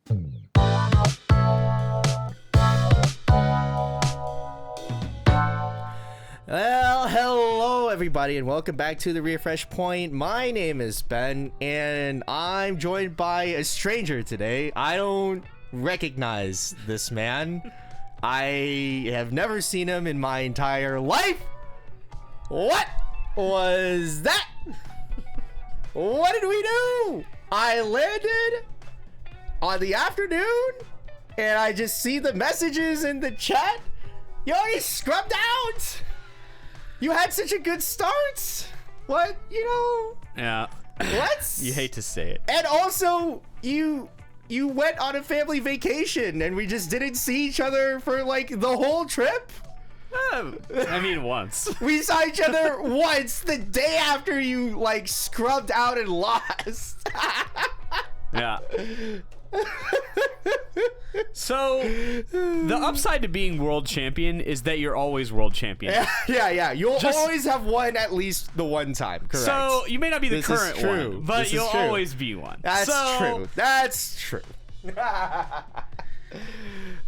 Well, hello everybody and welcome back to the Refresh Point. My name is Ben and I'm joined by a stranger today. I don't recognize this man. I have never seen him in my entire life. What was that? What did we do? I landed on the afternoon and I just see the messages in the chat. You already scrubbed out. You had such a good start. What? Yeah. What? You hate to say it. And also, you went on a family vacation and we just didn't see each other for like the whole trip? I mean, once. We saw each other once the day after you like scrubbed out and lost. Yeah. So, the upside to being world champion is that you're always world champion. Yeah. You'll always have won at least the one time, correct? So, you may not be the current one, but you'll always be one. That's true.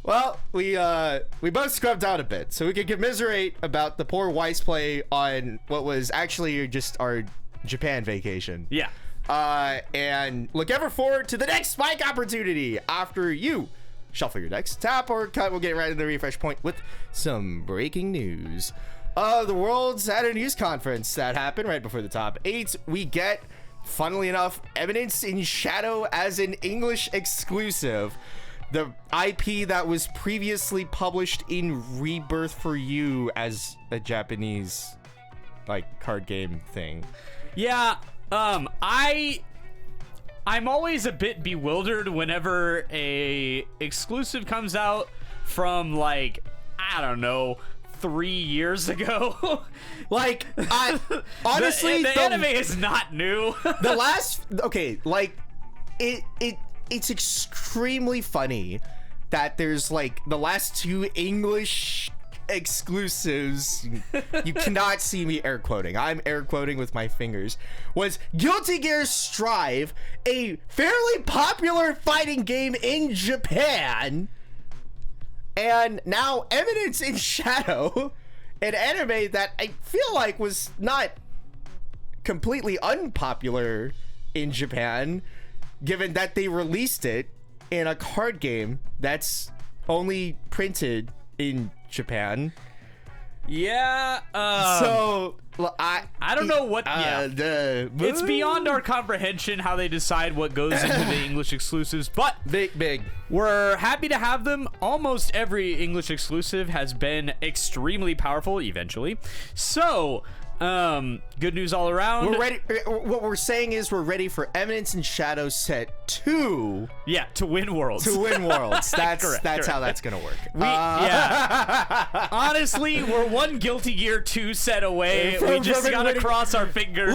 Well, we both scrubbed out a bit, so we could commiserate about the poor Weiss play on what was actually just our Japan vacation. Yeah. And look ever forward to the next spike opportunity after you shuffle your decks, tap or cut. We'll get right into the Refresh Point with some breaking news. The world's at a news conference that happened right before the top 8. We get, funnily enough, Eminence in Shadow as an English exclusive. The IP that was previously published in Rebirth for You as a Japanese like card game thing. Yeah. I'm always a bit bewildered whenever a exclusive comes out from like, I don't know, 3 years ago. Like, honestly, the anime is not new. It's extremely funny that there's like the last 2 English exclusives, you cannot see me air quoting, I'm air quoting with my fingers, was Guilty Gear Strive, a fairly popular fighting game in Japan, and now Eminence in Shadow, an anime that I feel like was not completely unpopular in Japan, given that they released it in a card game that's only printed in Japan. Yeah. So I don't know what. It's beyond our comprehension how they decide what goes into the English exclusives, but big. We're happy to have them. Almost every English exclusive has been extremely powerful eventually. So, good news all around. We're ready. What we're saying is we're ready for Eminence in Shadow Set 2. Yeah, to win Worlds. That's correct. how that's gonna work. Yeah. Honestly, we're one Guilty Gear 2 set away. We just gotta cross our fingers.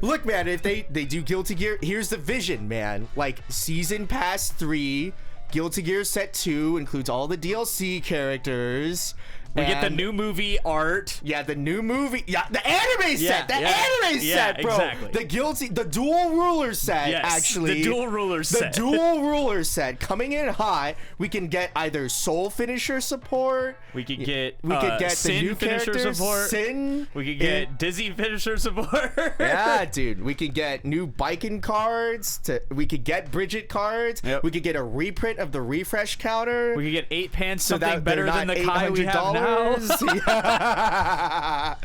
Look, man. If they do Guilty Gear, here's the vision, man. Like Season Pass 3, Guilty Gear Set 2 includes all the DLC characters. We get the new movie art. Yeah, the new movie. Yeah, the anime set. Anime set, bro. Exactly. The dual ruler set, actually. The dual ruler set. The dual ruler set. Coming in hot, we can get either Soul Finisher support. We could get the Sin new Finisher support. Sin. We could get Dizzy Finisher support. Yeah, dude. We could get new Biken cards. We could get Bridget cards. Yep. We could get a reprint of the refresh counter. We could get 8 pants, something better than the Kai we have now. Yeah.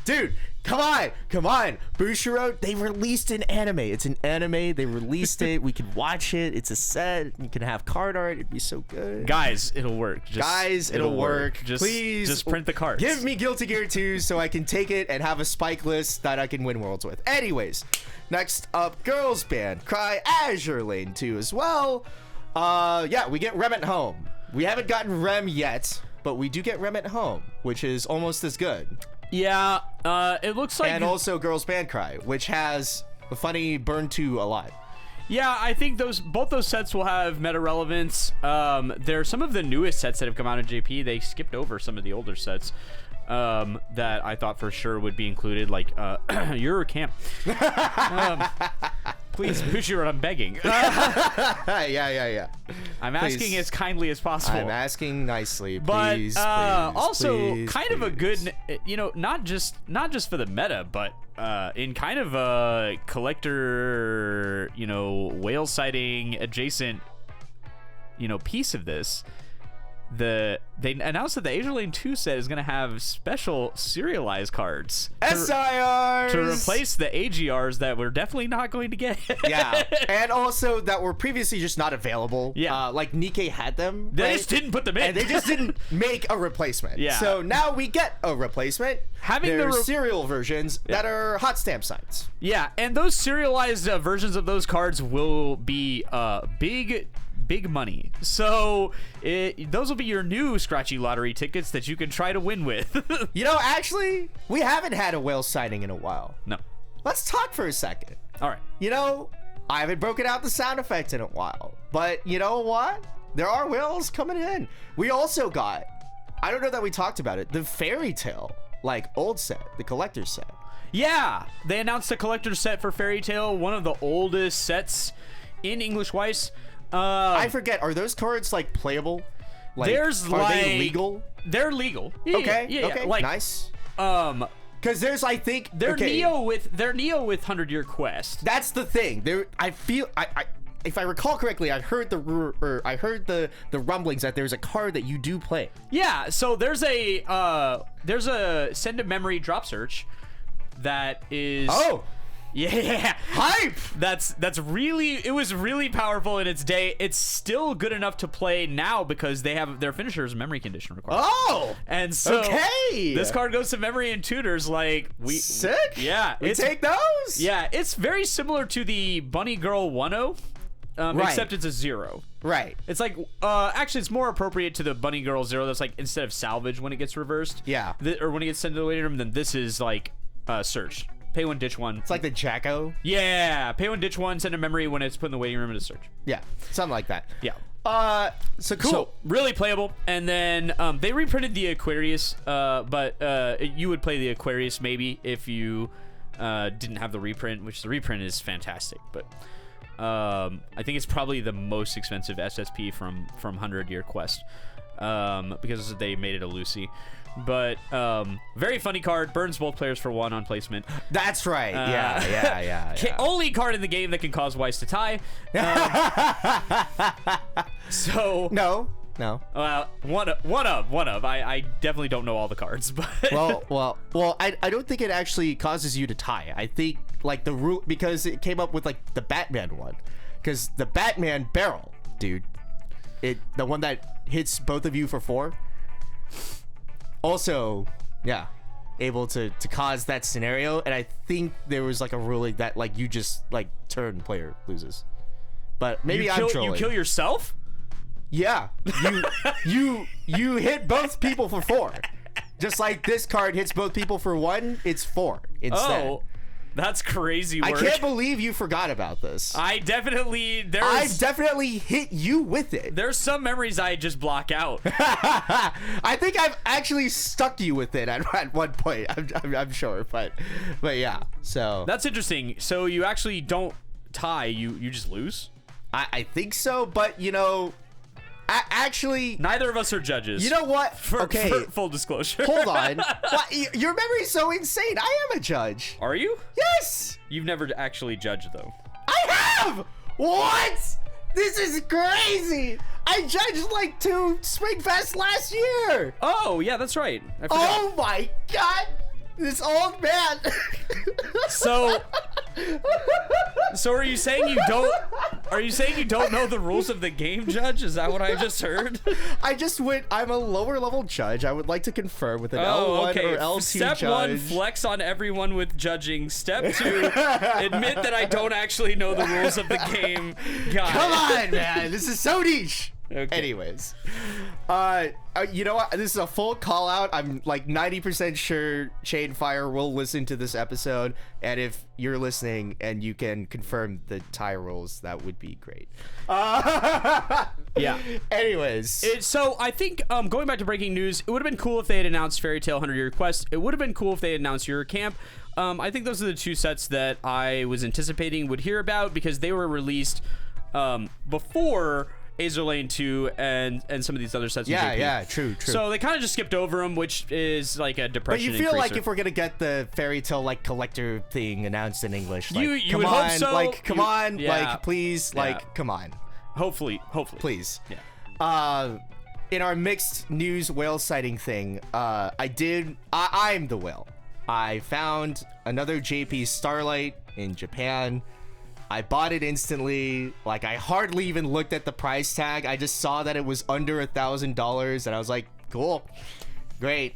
Dude, come on. Bushiroad, they released an anime. It's an anime. They released it. We can watch it. It's a set. You can have card art. It'd be so good. Guys, it'll work. It'll work. Please, just print the cards. Give me Guilty Gear 2 so I can take it and have a spike list that I can win Worlds with. Anyways, next up, Girls Band Cry Azure Lane 2 as well. Yeah, we get Rem at Home. We haven't gotten Rem yet, but we do get Rem at Home, which is almost as good. Yeah, it looks like... And also Girls Band Cry, which has a funny Burn 2 a lot. Yeah, I think both those sets will have meta relevance. They're some of the newest sets that have come out in JP. They skipped over some of the older sets that I thought for sure would be included, like Eurocamp. Please, Bushiroad, I'm begging. Yeah. I'm asking as kindly as possible. I'm asking nicely, But please. also please, kind of a please. good, not just for the meta, but in kind of a collector, whale sighting adjacent, piece of this. They announced that the Azure Lane 2 set is going to have special serialized cards SIRs to replace the AGRs that we're definitely not going to get. Yeah, and also that were previously just not available. Yeah. Like Nikkei had them. They right? just didn't put them in. And they just didn't make a replacement. Yeah. So now we get a replacement. Having They're the serial versions that are hot stamp signs. Yeah, and those serialized versions of those cards will be big money. So those will be your new scratchy lottery tickets that you can try to win with. Actually, we haven't had a whale sighting in a while. No. Let's talk for a second. All right. I haven't broken out the sound effect in a while, but you know what? There are whales coming in. We also got, I don't know that we talked about it, the Fairy Tale, old set, the collector's set. Yeah, they announced a collector's set for Fairy Tale, one of the oldest sets in English Weiss. I forget, are those cards playable? Are they legal? They're legal. Okay. Yeah. Okay. Nice. Because there's, I think, they're Neo with 100-Year Quest. That's the thing. I feel if I recall correctly, I heard the rumblings that there's a card that you do play. Yeah. So there's a send a memory drop search that is. Oh. Yeah, hype. It was really powerful in its day. It's still good enough to play now because they have their finisher's memory condition required. Oh, and so okay, this card goes to memory and tutors sick. Yeah, we take those. Yeah, it's very similar to the Bunny Girl 1-0, right. Except it's a 0. Right. It's actually it's more appropriate to the Bunny Girl 0. That's instead of salvage when it gets reversed. Yeah. Or when it gets sent to the waiting room, then this is search. Pay one, ditch one. It's like the Jacko. Yeah, pay one, ditch one, send a memory when it's put in the waiting room into search. Yeah, something like that. Yeah. So cool. So, really playable. And then they reprinted the Aquarius, but you would play the Aquarius maybe if you didn't have the reprint, which the reprint is fantastic. But I think it's probably the most expensive SSP from 100-Year Quest because they made it a Lucy. But very funny card, burns both players for 1 on placement. That's right. Yeah. Only card in the game that can cause Weiss to tie. So no. Well, one of. I definitely don't know all the cards, but well. I don't think it actually causes you to tie. I think the rule, because it came up with the Batman one, because the Batman barrel, dude, the one that hits both of you for 4. Also, yeah, able to cause that scenario, and I think there was a ruling that you just turn player loses, but maybe I'm trolling. You kill yourself? Yeah, you hit both people for 4, just like this card hits both people for 1. It's 4 instead. Oh, that's crazy work. I can't believe you forgot about this. I've definitely hit you with it. There's some memories I just block out. I think I've actually stuck you with it at one point. I'm sure, but yeah. So that's interesting. So you actually don't tie. You just lose. I think so, but actually, neither of us are judges. You know what? For full disclosure. Hold on. Your memory's so insane. I am a judge. Are you? Yes. You've never actually judged, though. I have. What? This is crazy. I judged 2 Springfest last year. Oh, yeah, that's right. I forgot. Oh my God. This old man. So are you saying you don't know the rules of the game, Judge? Is that what I just heard? I'm a lower level judge. I would like to confer with an L1 or L2 Step judge. 1, flex on everyone with judging. Step 2, admit that I don't actually know the rules of the game. Come on, man. This is so niche. Okay. Anyways, you know what? This is a full call out. I'm like 90% sure Chainfire will listen to this episode, and if you're listening and you can confirm the tie rules, that would be great. Yeah. Anyways, So I think going back to breaking news, it would have been cool if they had announced Fairy Tail 100 Year Quest. It would have been cool if they had announced Your Camp. I think those are the two sets that I was anticipating would hear about because they were released before Azur Lane 2 and some of these other sets. yeah, true. So they kind of just skipped over them, which is like a depression. But you feel like increaser. if we're gonna get the Fairy Tale like collector thing announced in English, like, You come would on, hope so. like, come on, Yeah. like, please, Yeah. like, come on, hopefully, please. Yeah. In our mixed news whale sighting thing, I'm the whale. I found another JP Starlight in Japan. I bought it instantly. Like, I hardly even looked at the price tag. I just saw that it was under $1,000, and I was like, cool, great,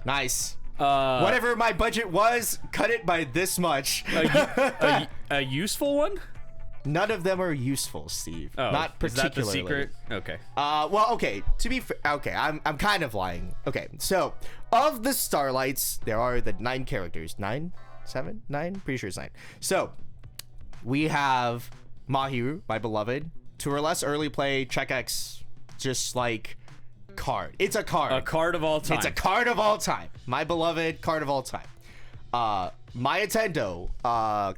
nice. Whatever my budget was, cut it by this much. A useful one? None of them are useful, Steve. Oh, Not particularly. Is that the secret? Okay. Well, okay. To be fair, okay, I'm kind of lying. Okay, so of the Starlights, there are the 9 characters. 9? 7? 9? Pretty sure it's 9. So we have Mahiru, my beloved. To or less early play, check X, just like card. It's a card. A card of all time. It's a card of all time. My beloved card of all time. My Nintendo,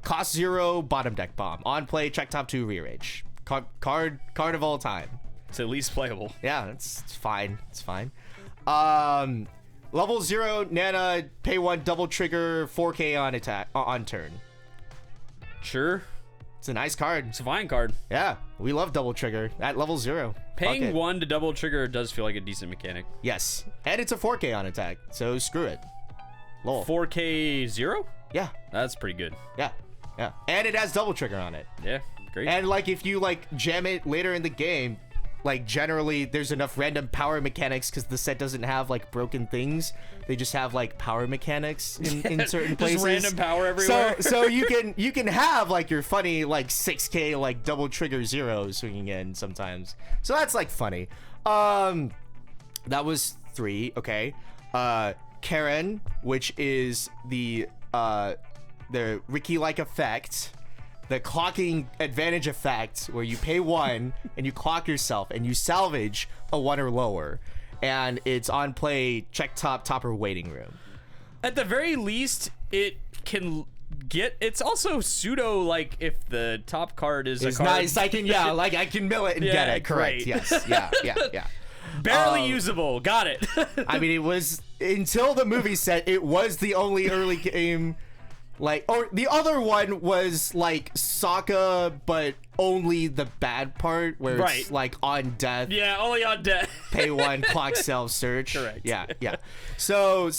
cost 0, bottom deck bomb. On play, check top 2, rearrange. Card of all time. It's at least playable. Yeah, it's fine. It's fine. Level 0, Nana, pay 1, double trigger, 4K on attack on turn. Sure. It's a nice card. It's a fine card. Yeah, we love double trigger at level 0. Paying 1 to double trigger does feel like a decent mechanic. Yes, and it's a 4K on attack, so screw it. Lol. 4K 0? Yeah, That's pretty good. yeah, and it has double trigger on it. Yeah, great. And like if you like jam it later in the game, like generally there's enough random power mechanics because the set doesn't have like broken things. They just have like power mechanics in certain places. Just random power everywhere. So you can have like your funny like 6K like double trigger 0 swinging in sometimes. So that's like funny. That was 3. Okay. Karen, which is the Ricky-like effect, the clocking advantage effect, where you pay 1 and you clock yourself and you salvage a 1 or lower, and it's on play, check top or waiting room. At the very least, it can get. It's also pseudo like if the top card is It's a card. nice. I can mill it and get it. Correct. great. Yes. Yeah. Barely usable. Got it. I mean, it was until the movie set. It was the only early game, like, or the other one was like Sokka, but only the bad part where Right. it's like on death. Yeah, only on death. Pay 1, clock self search. Correct. Yeah. So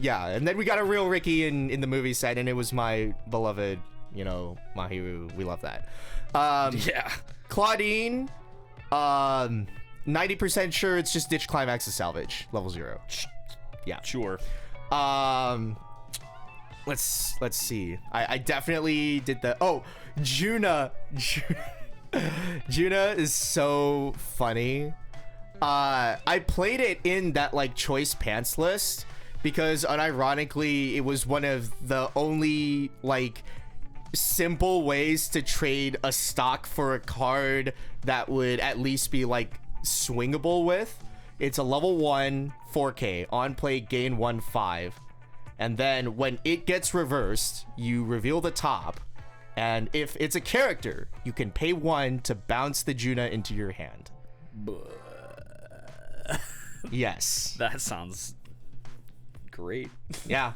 yeah, and then we got a real Ricky in the movie set, and it was my beloved, Mahiru. We love that. Yeah. Claudine, 90% sure it's just ditch climax to salvage level 0. Yeah. Sure. Let's see. I definitely did Juna. Juna is so funny. I played it in that like choice pants list because unironically it was one of the only like simple ways to trade a stock for a card that would at least be like swingable with. It's a level 1 4K on play, gain 1/5, and then when it gets reversed you reveal the top, and if it's a character you can pay 1 to bounce the Juna into your hand. Yes, That sounds great. yeah.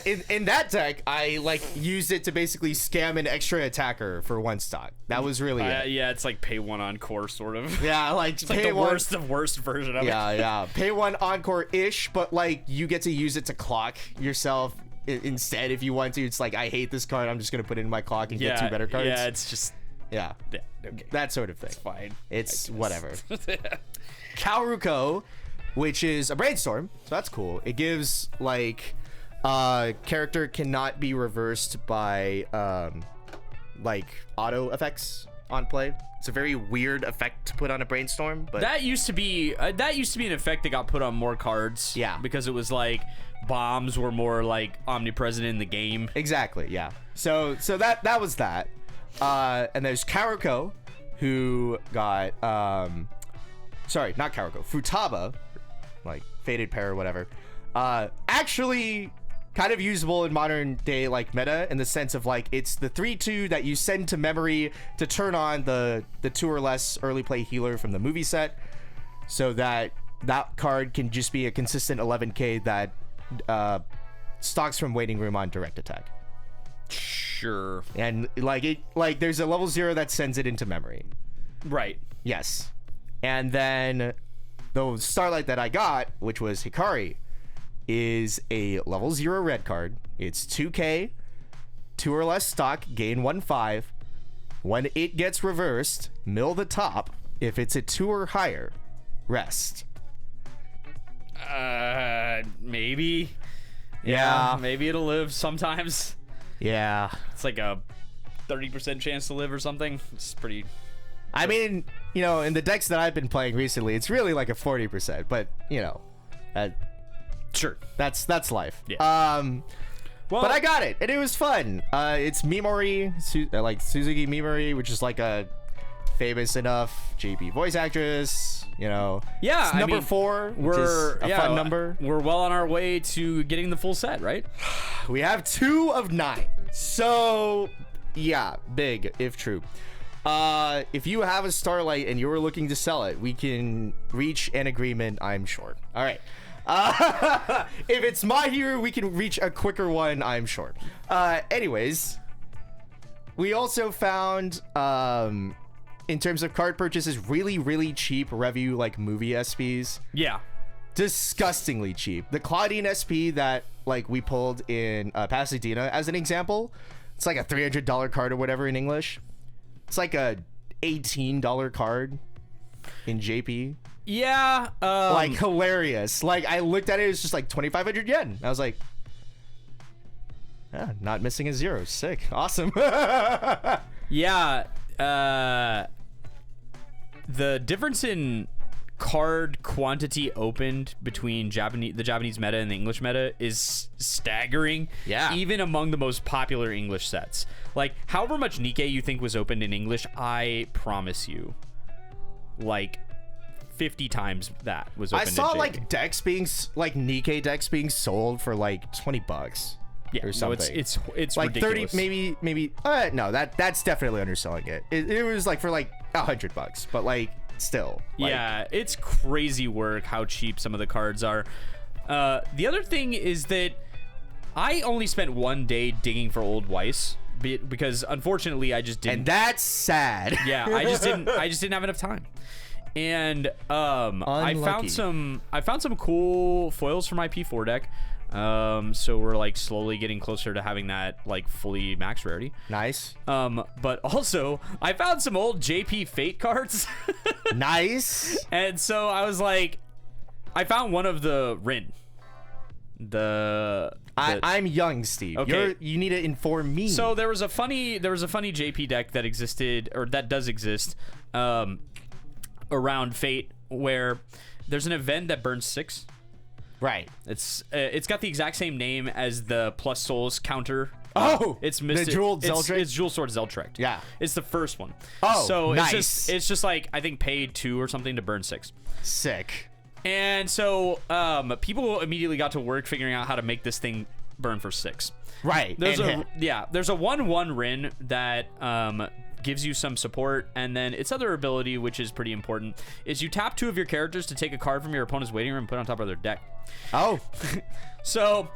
In that deck I like used it to basically scam an extra attacker for 1 stock. That was really it. Yeah, it's like pay 1 encore sort of. Yeah, like It's like pay the 1. worst version of it. Yeah. Pay 1 encore-ish, but like you get to use it to clock yourself instead if you want to. It's like, I hate this card, I'm just gonna put it in my clock and get 2 better cards. Yeah, it's just Yeah. okay. That sort of thing. It's fine. It's whatever. Kaoruko, which is a brainstorm, so that's cool. It gives like character cannot be reversed by like auto effects on play. It's a very weird effect to put on a brainstorm, but That used to be an effect that got put on more cards. Yeah. Because it was like bombs were more like omnipresent in the game. exactly, yeah. So that was that. And there's Karako, who got sorry, not Karako, Futaba, like Faded Pair or whatever. Actually kind of usable in modern day like meta, in the sense of like it's the 3/2 that you send to memory to turn on the 2 or less early play healer from the movie set, so that card can just be a consistent 11k that stocks from waiting room on direct attack. Sure. And like there's a level 0 that sends it into memory. Right. Yes. And then the Starlight that I got, which was Hikari, is a level 0 red card. It's 2k, 2 or less stock, gain 1/5. When it gets reversed, mill the top. If it's a 2 or higher, rest. Maybe. Yeah. Maybe it'll live sometimes. Yeah. It's like a 30% chance to live or something. It's pretty. I mean, you know, in the decks that I've been playing recently, it's really like a 40%, but you know, Sure. that's life. Yeah. Well, But I got it, and it was fun. It's Mimori, like Suzuki Mimori, which is like a famous enough JP voice actress. You know, Yeah, it's I number mean, 4, which we're is a fun number. We're well on our way to getting the full set, right? We have 2 of 9, so yeah, big if true. If you have a Starlight and you're looking to sell it, we can reach an agreement, I'm sure. All right. If it's My Hero, we can reach a quicker one, I'm sure. Anyways, we also found, in terms of card purchases, really, really cheap review like movie SPs. Yeah. Disgustingly cheap. The Claudine SP that like we pulled in Pasadena as an example, it's like a $300 card or whatever in English. It's like a $18 card in JP. Yeah. Like hilarious. Like I looked at it, it was just like 2,500 yen. I was like, yeah, not missing a 0. Sick. Awesome. Yeah. The difference in card quantity opened between the Japanese meta and the English meta is staggering. Yeah. Even among the most popular English sets. Like, however much Nikkei you think was opened in English, I promise you, like 50 times that was opened. I saw in like decks being like Nikkei decks being sold for like $20. Yeah, or something. No, it's like ridiculous. 30, maybe. No, that's definitely underselling it. It was like for like $100, but like still. Like, yeah, it's crazy work how cheap some of the cards are. The other thing is that I only spent 1 day digging for old Weiss because unfortunately I just didn't. And that's sad. Yeah, I just didn't have enough time. And I found some cool foils for my P4 deck. So we're like slowly getting closer to having that like fully max rarity. Nice. But also I found some old JP Fate cards. Nice. And so I was like, I found one of the Rin. I'm young, Steve. Okay. You need to inform me. So there was a funny JP deck that existed, or that does exist, around Fate, where there's an event that burns 6. right. It's got the exact same name as the plus souls counter. Oh, it's the Jeweled Zeldrect? It's Jewel Sword Zeldrect. Yeah. It's the first one. Oh, so nice. it's just like, I think pay 2 or something to burn 6. Sick. And so people immediately got to work figuring out how to make this thing burn for 6. Right. There's and there's a 1/1 Rin that gives you some support, and then its other ability, which is pretty important, is you tap 2 of your characters to take a card from your opponent's waiting room and put it on top of their deck. Oh. So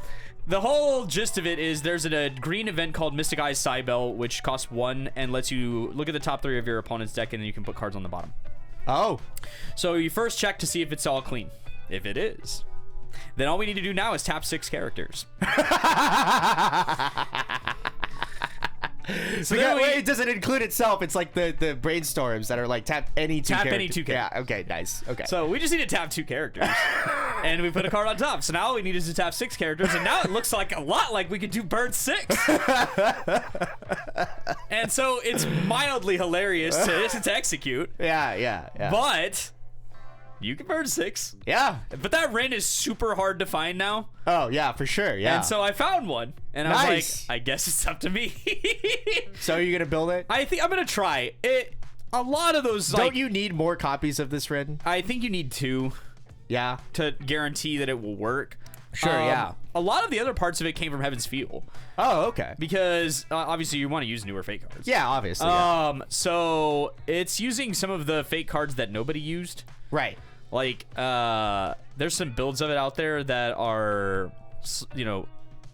the whole gist of it is there's a green event called Mystic Eyes Cybele, which costs 1 and lets you look at the top 3 of your opponent's deck, and then you can put cards on the bottom. Oh. So you first check to see if it's all clean. If it is, then all we need to do now is tap 6 characters. So it doesn't include itself. It's like the brainstorms that are like tap any 2 characters. Any 2 characters. Yeah, okay, nice. Okay. So we just need to tap 2 characters. And we put a card on top. So now all we need is to tap 6 characters, and now it looks like a lot like we could do bird 6. And so it's mildly hilarious to execute. Yeah. But you can bird 6. Yeah. But that Rin is super hard to find now. Oh, yeah, for sure. Yeah. And so I found one, and I was like, I guess it's up to me. So are you going to build it? I think I'm going to try it. A lot of those, Don't you need more copies of this Rin? I think you need 2. Yeah. To guarantee that it will work. Sure, yeah. A lot of the other parts of it came from Heaven's Feel. Oh, okay. Because obviously you want to use newer fake cards. Yeah, obviously. So it's using some of the fake cards that nobody used. Right. Like, there's some builds of it out there that are,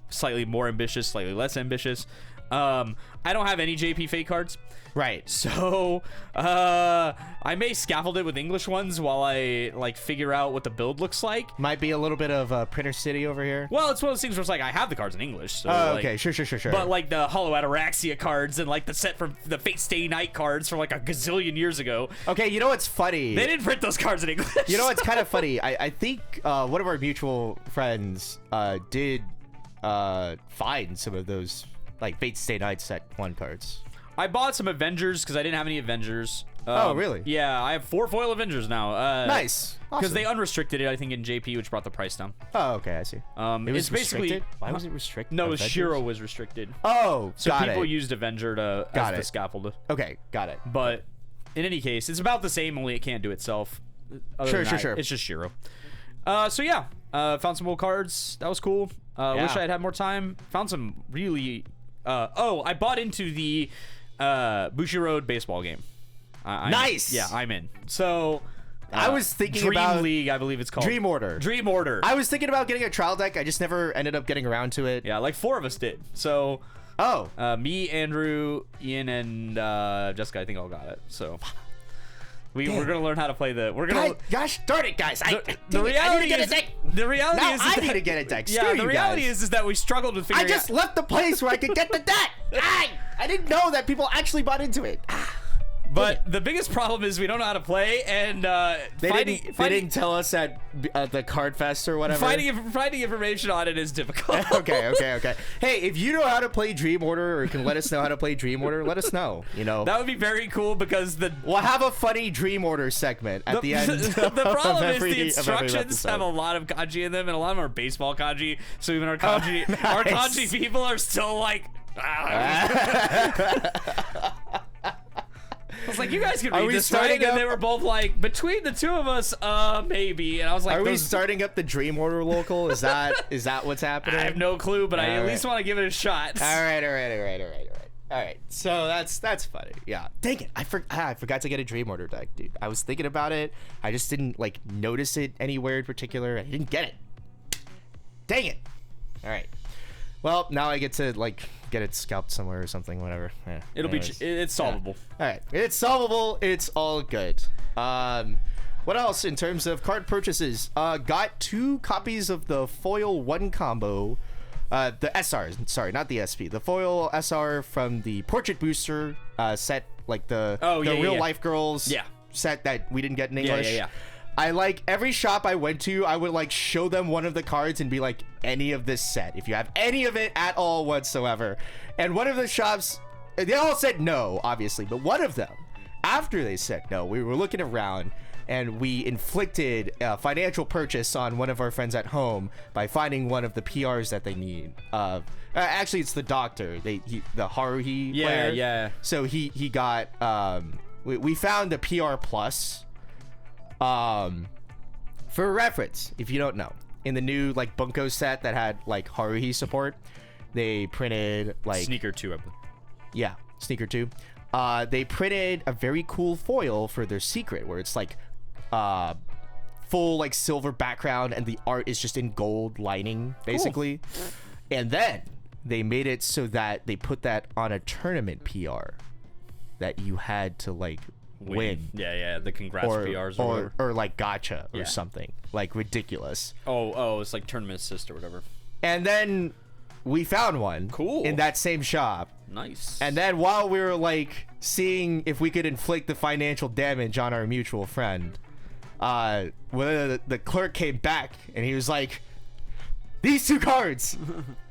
slightly more ambitious, slightly less ambitious. I don't have any JP fake cards. Right. So, I may scaffold it with English ones while I, figure out what the build looks like. Might be a little bit of Printer City over here. Well, it's one of those things where it's like, I have the cards in English. So, okay. Sure. But, the Hollow Ataraxia cards and, the set from the Fate Stay Night cards from, a gazillion years ago. Okay, you know what's funny? They didn't print those cards in English. You know what's kind of funny? I think one of our mutual friends did find some of those, Fate Stay Night set 1 cards. I bought some Avengers because I didn't have any Avengers. Oh, really? Yeah, I have 4 foil Avengers now. Nice. Because they unrestricted it, I think, in JP, which brought the price down. Oh, okay, I see. It was basically restricted? Why was it restricted? No, Shiro was restricted. Oh, so got people it. used Avenger to as the scaffold. Okay, got it. But in any case, it's about the same, only it can't do itself. Sure. It's just Shiro. So yeah, found some old cards. That was cool. Wish I had more time. Found some really. I bought into the Bushiroad baseball game. Nice. Yeah, I'm in. So I was thinking Dream about League, I believe it's called. Dream Order. I was thinking about getting a trial deck. I just never ended up getting around to it. Yeah, 4 of us did. So me, Andrew, Ian, and Jessica, I think all got it. So we're gonna learn how to play Gosh darn it, guys! The reality is I need to get a deck. Yeah, the reality is that we struggled with figuring. I just left the place where I could get the deck. I didn't know that people actually bought into it. But the biggest problem is we don't know how to play, and they didn't tell us at the Card Fest or whatever. Finding information on it is difficult. Okay. Hey, if you know how to play Dream Order or can let us know how to play Dream Order, let us know. That would be very cool because we'll have a funny Dream Order segment at the end. The problem is the instructions have a lot of kanji in them, and a lot of them are baseball kanji. So even our kanji, our kanji people are still like. I was like, you guys can read this, right? And they were both like, between the two of us, maybe. And I was like, are we starting up the Dream Order local? Is that what's happening? I have no clue, but I at least want to give it a shot. All right. So that's funny. Yeah. Dang it. I forgot to get a Dream Order deck, dude. I was thinking about it. I just didn't notice it anywhere in particular. I didn't get it. Dang it. All right. Well, now I get to get it scalped somewhere or something, whatever. Yeah, it's solvable. Yeah. All right, it's solvable. It's all good. What else in terms of card purchases? Got 2 copies of the foil 1 combo. The SR, sorry, not the SP. The foil SR from the Portrait Booster set, the Real Life Girls set that we didn't get in English. Yeah. I every shop I went to, I would show them one of the cards and be like, any of this set, if you have any of it at all whatsoever. And one of the shops, they all said no, obviously, but one of them, after they said no, we were looking around and we inflicted a financial purchase on one of our friends at home by finding one of the PRs that they need. Actually, it's the doctor, the Haruhi player. Yeah. So he got, we found the PR plus. For reference, if you don't know, in the new Bunko set that had Haruhi support, they printed Sneaker 2, I believe. Yeah, Sneaker 2. They printed a very cool foil for their secret where it's full silver background and the art is just in gold lining basically. Cool. And then they made it so that they put that on a tournament PR that you had to win. Yeah, the congrats PRs or gotcha or something ridiculous. Oh, it's tournament assist or whatever. And then we found one in that same shop. Nice. And then while we were seeing if we could inflict the financial damage on our mutual friend, when the clerk came back and he was like, "These 2 cards,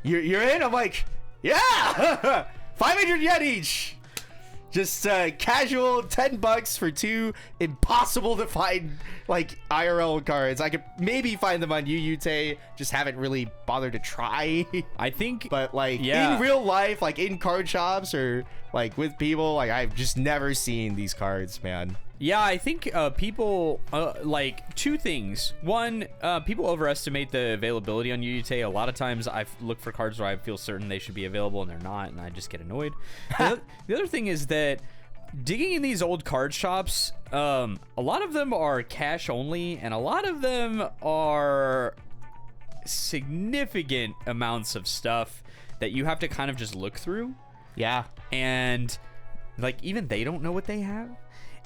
you're in." I'm like, "Yeah, 500 yen each." Just casual $10 for 2 impossible to find like IRL cards. I could maybe find them on UUT, just haven't really bothered to try. I think, but like in real life, like in card shops or like with people, like I've just never seen these cards, man. Yeah, I think people like 2 things. One, people overestimate the availability on UUT. A lot of times I look for cards where I feel certain they should be available and they're not, and I just get annoyed. The other thing is that digging in these old card shops, a lot of them are cash only, and a lot of them are significant amounts of stuff that you have to kind of just look through. Yeah. And like even they don't know what they have.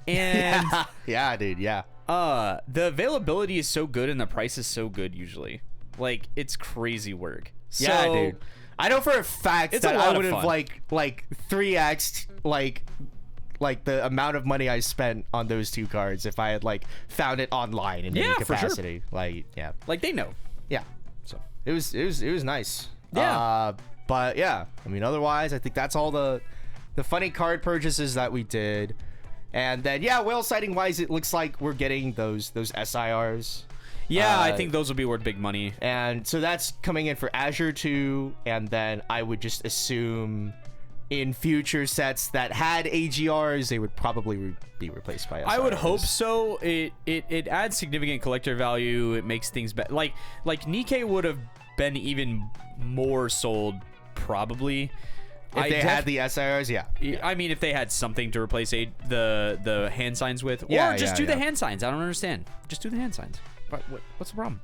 And yeah, dude, yeah. The availability is so good and the price is so good usually. Like it's crazy work. Yeah, so, dude. I know for a fact it's that a lot I would of have fun. like 3x'd like the amount of money I spent on those 2 cards if I had like found it online in any for sure. capacity. Like, yeah. Like they know. Yeah. So it was nice. Yeah. But yeah, I mean, otherwise, I think that's all the funny card purchases that we did. And then, yeah, whale sighting wise, it looks like we're getting those SIRs. Yeah, I think those will be worth big money. And so that's coming in for Azure 2. And then I would just assume in future sets that had AGRs, they would probably be replaced by SIRs. I would hope so. It adds significant collector value. It makes things better. Like Nikkei would have been even more sold probably. If they had the SIRs, yeah. I mean, if they had something to replace the hand signs with, Yeah, or just yeah, do the yeah. hand signs. I don't understand. Just do the hand signs. What's the problem?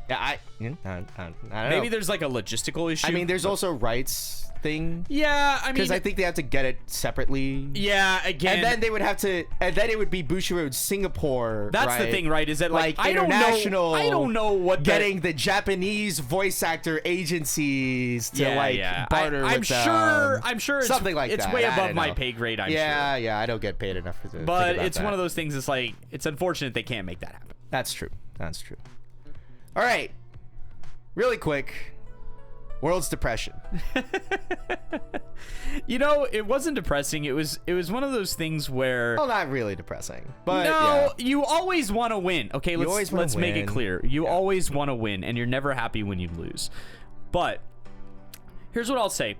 Yeah, I don't know. Maybe there's like a logistical issue. I mean, there's also rights thing. Yeah, I mean, Because I think they have to get it separately. yeah, again, And then they would have to, and then it would be Bushiroad Singapore. that's right? the thing, right? Is that like I international? I don't know what getting the Japanese voice actor agencies to barter I'm with sure. them. I'm sure it's, Something like it's that. way I above don't my know. pay grade. I'm yeah, sure. yeah, I don't get paid enough to think But about it's that. one of those things. It's like it's unfortunate they can't make that happen. That's true. That's true. All right, really quick. World's depression. You know, it wasn't depressing. It was one of those things where Well, not really depressing, but no, yeah. you always want to win. Okay, always wanna let's make it win. clear. You always want to win, and you're never happy when you lose. But here's what I'll say.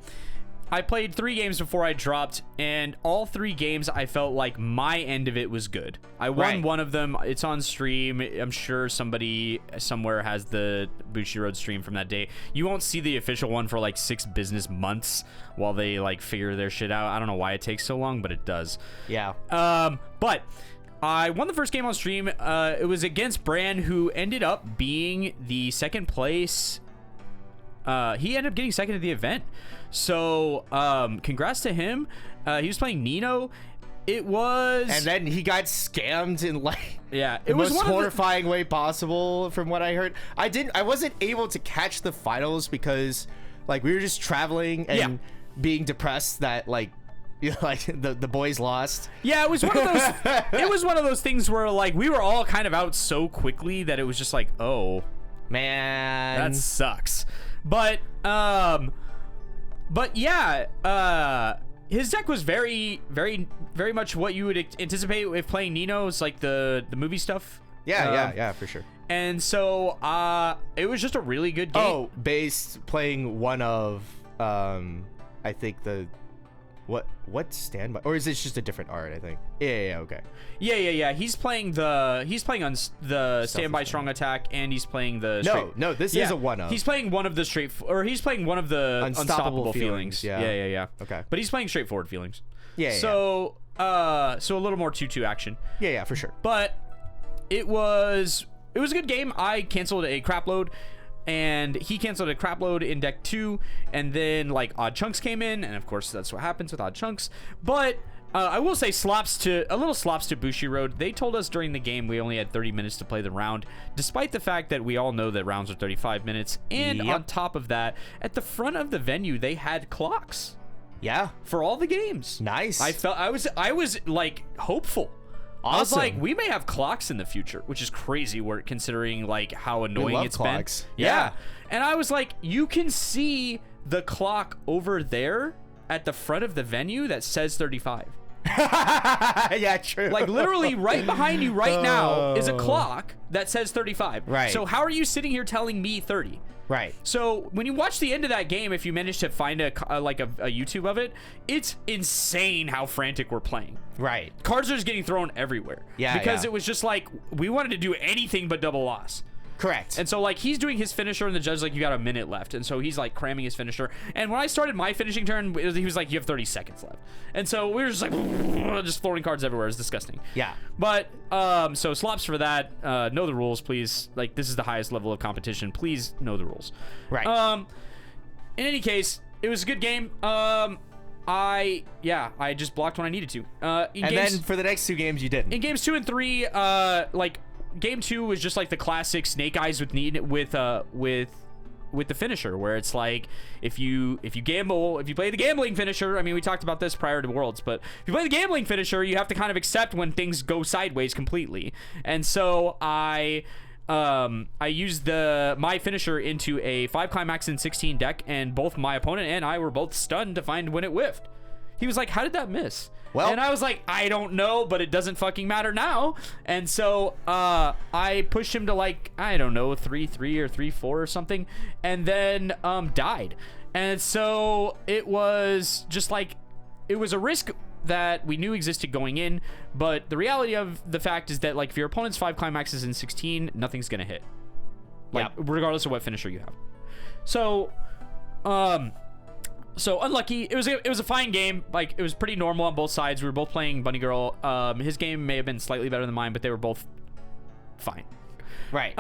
I played 3 games before I dropped, and all 3 games I felt like my end of it was good. I won Right. one of them. It's on stream. I'm sure somebody somewhere has the Bushiroad stream from that day. You won't see the official one for like 6 business months while they like figure their shit out. I don't know why it takes so long, but it does. Yeah. But I won the first game on stream. It was against Bryan, who ended up being the second place. He ended up getting second at the event. So, congrats to him. He was playing Nino. It was... And then he got scammed in like yeah, the it was most one of the... horrifying way possible from what I heard. I wasn't able to catch the finals because like we were just traveling and being depressed that like the boys lost. Yeah, it was one of those it was one of those things where like we were all kind of out so quickly that it was just like, "Oh, Man, that sucks." But yeah, his deck was very, very, very much what you would anticipate if playing Nino's, like the movie stuff. yeah, for sure. And so, it was just a really good game. Oh, based playing one of I think the what standby, or is this just a different art? I think. Yeah, okay. Yeah. He's playing on the standby strong attack, and he's playing the No, this is a one of. He's playing one of the he's playing one of the unstoppable feelings. Yeah. Okay. But he's playing straightforward feelings. Yeah. So a little more 2-2 action. Yeah, for sure. But it was a good game. I canceled a crap load, and he canceled a crap load in deck 2, and then like odd chunks came in, and of course that's what happens with odd chunks. But I will say slops to Bushiroad. They told us during the game we only had 30 minutes to play the round, despite the fact that we all know that rounds are 35 minutes. And on top of that, at the front of the venue they had clocks. Yeah. For all the games. Nice. I was like hopeful. I was Awesome. like, we may have clocks in the future, which is crazy. We're considering like how annoying love it's clocks. been. Yeah. And I was like, you can see the clock over there at the front of the venue that says 35. Yeah, true. Like literally right behind you right now is a clock that says 35. Right. So how are you sitting here telling me 30? Right. So when you watch the end of that game, if you manage to find a YouTube of it, it's insane how frantic we're playing. Right. Cards are just getting thrown everywhere. Yeah, Because yeah. it was just like, we wanted to do anything but double loss. Correct. And so like he's doing his finisher and the judge's like, you got a minute left. And so he's like cramming his finisher. And when I started my finishing turn, he was like, you have 30 seconds left. And so we were just like, just throwing cards everywhere. It's disgusting. Yeah. But so slops for that. Know the rules, please. Like this is the highest level of competition. Please know the rules. Right. In any case, it was a good game. I just blocked when I needed to. Then for the next 2 games, you didn't. In games 2 and 3, like game 2 was just like the classic snake eyes with the finisher, where it's like if you play the gambling finisher. I mean, we talked about this prior to Worlds, but if you play the gambling finisher, you have to kind of accept when things go sideways completely. And so I used my finisher into a 5 climax and 16 deck, and both my opponent and I were both stunned to find when it whiffed. He was like, how did that miss? Well, and I was like, I don't know, but it doesn't fucking matter now. And so I pushed him to like, I don't know, 3-3 or 3-4 or something, and then died. And so it was just like, it was a risk that we knew existed going in, but the reality of the fact is that like if your opponent's 5 climaxes in 16, nothing's gonna hit, like regardless of what finisher you have. So unlucky. It was a fine game. Like it was pretty normal on both sides. We were both playing Bunny Girl. His game may have been slightly better than mine, but they were both fine. Right.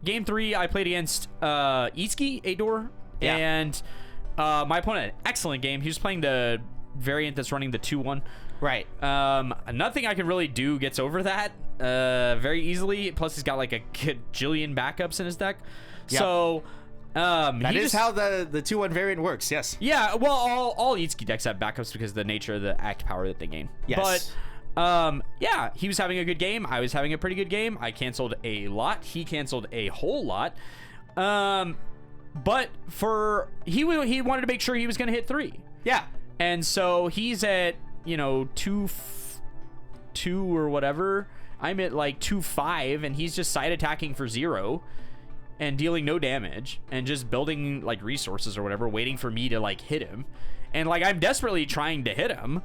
Game 3, I played against Itsuki Ador, Yeah. and my opponent had an excellent game. He was playing the variant that's running the 2-1. Right. Nothing I can really do gets over that very easily. Plus, he's got like a gajillion backups in his deck. Yep. So that is how the 2-1 variant works. Yes. Yeah, well, all Itsuki decks have backups because of the nature of the act power that they gain. Yes. But yeah, he was having a good game. I was having a pretty good game. I canceled a lot. He canceled a whole lot. But he wanted to make sure he was going to hit 3. Yeah. And so he's at 2 or whatever. I'm at like 2-5, and he's just side attacking for 0 and dealing no damage and just building like resources or whatever, waiting for me to like hit him. And like I'm desperately trying to hit him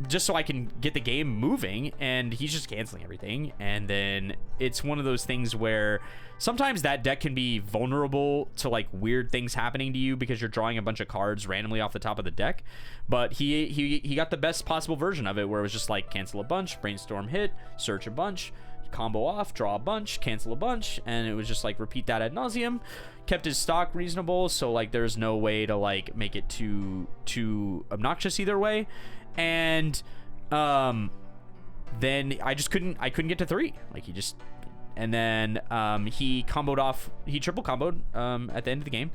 just so I can get the game moving, and he's just canceling everything. And then it's one of those things where sometimes that deck can be vulnerable to like weird things happening to you because you're drawing a bunch of cards randomly off the top of the deck. But he got the best possible version of it, where it was just like cancel a bunch, brainstorm hit, search a bunch, combo off, draw a bunch, cancel a bunch, and it was just like repeat that ad nauseum. Kept his stock reasonable, so like there's no way to like make it too obnoxious either way. And then I couldn't get to 3. Like he just, and then he comboed off, he triple comboed at the end of the game.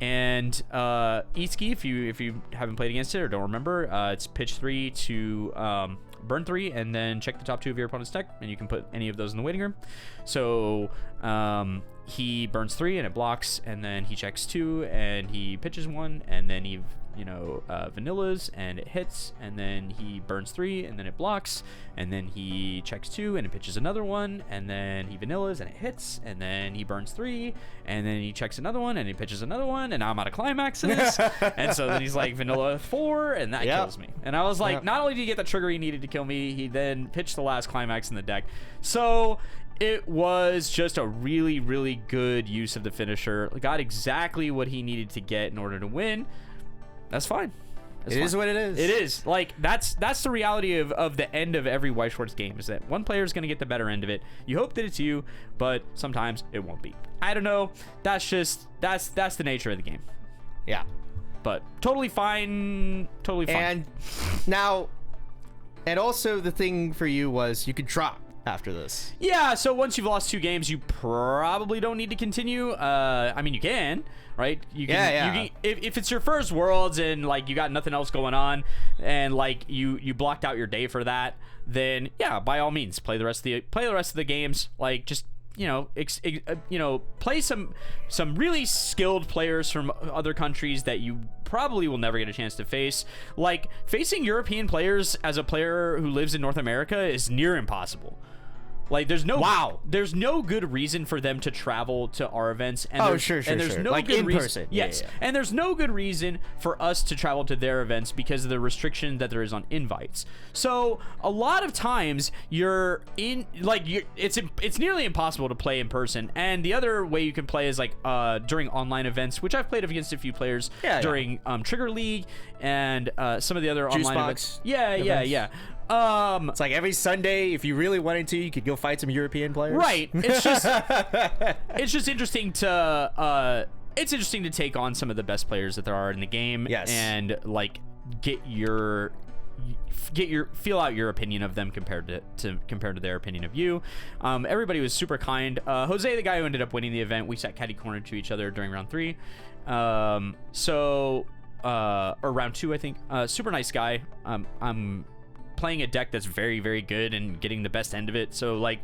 And Itsuki, if you haven't played against it or don't remember, it's pitch 3 to burn 3, and then check the top 2 of your opponent's deck, and you can put any of those in the waiting room. So he burns 3 and it blocks, and then he checks 2 and he pitches 1, and then he vanillas and it hits, and then he burns 3 and then it blocks, and then he checks 2 and it pitches another 1, and then he vanillas and it hits, and then he burns 3 and then he checks another 1 and he pitches another 1, and now I'm out of climaxes. And so then he's like vanilla 4, and that kills me. And I was like, not only did he get the trigger he needed to kill me, he then pitched the last climax in the deck. So it was just a really, really good use of the finisher. Got exactly what he needed to get in order to win. That's fine. It is what it is. It is. Like, that's the reality of the end of every Weiss Schwarz game, is that one player is going to get the better end of it. You hope that it's you, but sometimes it won't be. I don't know. That's the nature of the game. Yeah. But totally fine. Totally fine. And now, and also the thing for you was you could drop. after this. Yeah, so once you've lost 2 games, you probably don't need to continue. I mean, you can, right? You can, You can, if it's your first Worlds and like you got nothing else going on, and like you blocked out your day for that, then yeah, by all means, play the rest of the games. Like just play some really skilled players from other countries that you probably will never get a chance to face. Like facing European players as a player who lives in North America is near impossible. Like there's no good reason for them to travel to our events. And there's no like good in reason, person. Yes, Yeah. and there's no good reason for us to travel to their events because of the restriction that there is on invites. So a lot of times it's nearly impossible to play in person. And the other way you can play is like during online events, which I've played against a few players during Trigger League and some of the other Juice online box events. Yeah. It's like every Sunday, if you really wanted to, you could go fight some European players. Right. It's just interesting to take on some of the best players that there are in the game. Yes. And like feel out your opinion of them compared to their opinion of you. Everybody was super kind. Jose, the guy who ended up winning the event, we sat catty corner to each other during round 3. Or round 2, I think. Super nice guy. I'm playing a deck that's very, very good and getting the best end of it. So like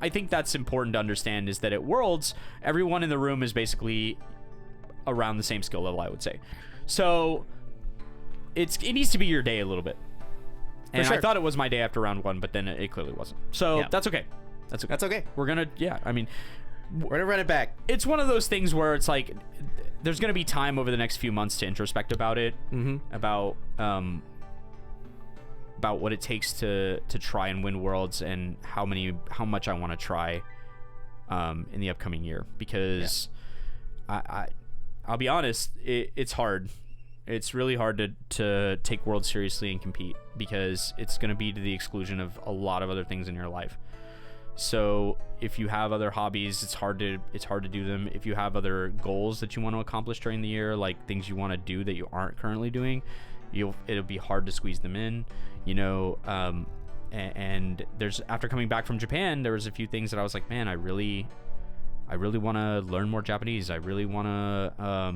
I think that's important to understand, is that at Worlds everyone in the room is basically around the same skill level, I would say. So it needs to be your day a little bit. And I thought it was my day after round 1, but then it clearly wasn't. So that's okay. That's okay. We're gonna we're gonna run it back. It's one of those things where it's like there's gonna be time over the next few months to introspect about it, about what it takes to try and win Worlds and how much I want to try in the upcoming year, because I'll be honest, it's hard. It's really hard to take Worlds seriously and compete, because it's going to be to the exclusion of a lot of other things in your life. So if you have other hobbies, it's hard to do them. If you have other goals that you want to accomplish during the year, like things you want to do that you aren't currently doing, it'll be hard to squeeze them in, and there's, after coming back from Japan, there was a few things that I was like, man, I really want to learn more Japanese. I really want to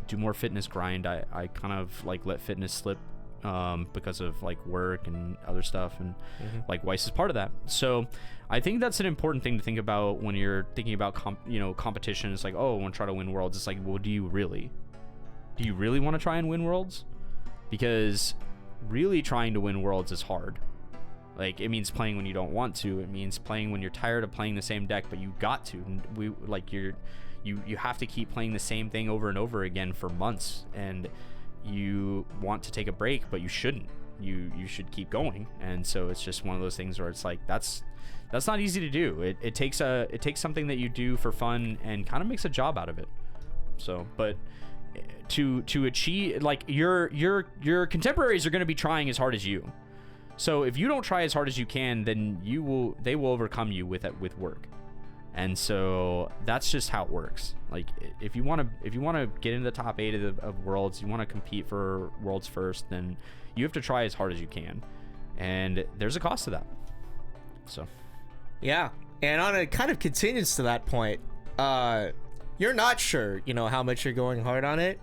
do more fitness grind. I kind of like let fitness slip because of like work and other stuff, and like Weiss is part of that. So I think that's an important thing to think about when you're thinking about competition. It's like, oh, I want to try to win Worlds. It's like, well, do you really want to try and win Worlds? Because really trying to win Worlds is hard. Like, it means playing when you don't want to. It means playing when you're tired of playing the same deck, but you got to. You have to keep playing the same thing over and over again for months, and you want to take a break, but you shouldn't. You should keep going. And so it's just one of those things where it's like that's not easy to do. It takes something that you do for fun and kind of makes a job out of it. So, but to achieve, like, your contemporaries are going to be trying as hard as you. So if you don't try as hard as you can, then they will overcome you with work. And so that's just how it works. Like, if you want to get into the top 8 of Worlds, you want to compete for Worlds first, then you have to try as hard as you can. And there's a cost to that. So yeah. And on a kind of continuance to that point, you're not sure, how much you're going hard on it.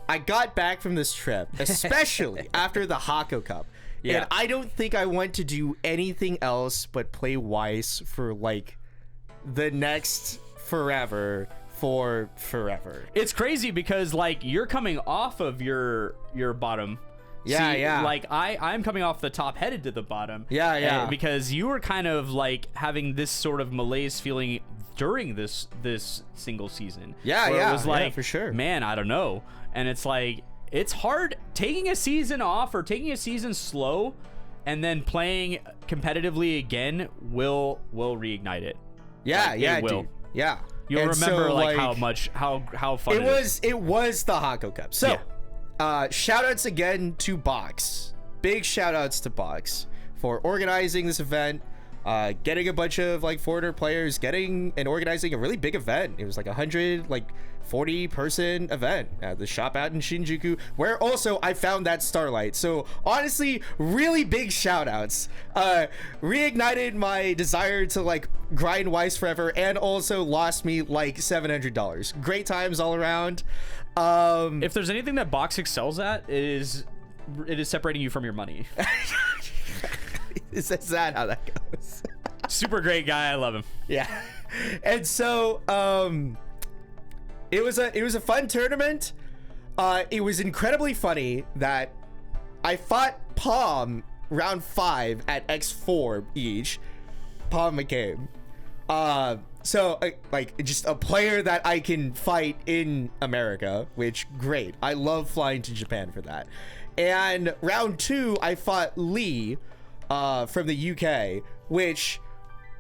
I got back from this trip, especially after the Hako Cup. Yeah. And I don't think I want to do anything else but play Weiss for like the next forever. It's crazy because like you're coming off of your bottom. Yeah. Like I'm coming off the top headed to the bottom. Yeah. Because you were kind of like having this sort of malaise feeling during this single season. Yeah. It was like, for sure. Man, I don't know. And it's like, it's hard taking a season off or taking a season slow and then playing competitively again will reignite it. Yeah, like, yeah, it will. dude. Yeah. You'll And remember so, like how fun it was. It was the Hako Cup. So, shout outs again to Box. Big shout outs to Box for organizing this event, getting a bunch of like foreigner players, getting and organizing a really big event. It was like 140 person event at the shop out in Shinjuku, where also I found that Starlight. So honestly, really big shout outs. Reignited my desire to like grind Weiss forever, and also lost me like $700. Great times all around. If there's anything that Box excels at, it is separating you from your money. Is that how that goes? Super great guy. I love him. Yeah. And so it was a fun tournament. It was incredibly funny that I fought Palm round 5 at X4 each. Palm McCabe. So like just a player that I can fight in America, which great. I love flying to Japan for that. And round 2 I fought Lee from the UK, which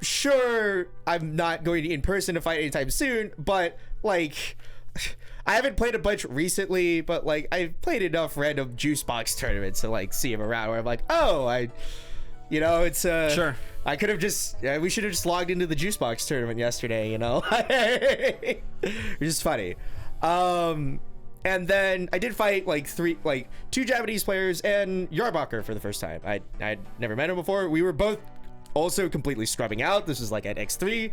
sure I'm not going to in person to fight anytime soon, but like I haven't played a bunch recently, but like I've played enough random juice box tournaments to like see him around where I'm like, oh, it's sure. I could have just we should have just logged into the juice box tournament yesterday, you know. Which is funny. And then I did fight like 2 Japanese players and Yarbacher for the first time. I'd never met him before. We were both also completely scrubbing out. This was like at X3.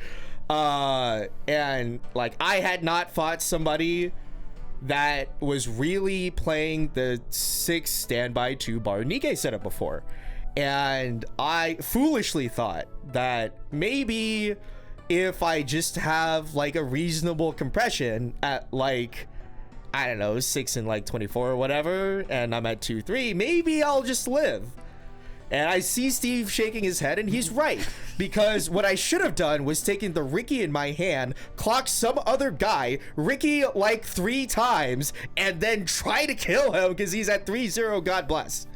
And like I had not fought somebody that was really playing the 6 standby 2 bar Nikkei setup before. And I foolishly thought that maybe if I just have like a reasonable compression at like, I don't know, 6 and like 24 or whatever, and I'm at 2-3, maybe I'll just live. And I see Steve shaking his head, and he's right, because what I should have done was taken the Ricky in my hand, clock some other guy, Ricky like 3 times, and then try to kill him because he's at 3-0, God bless.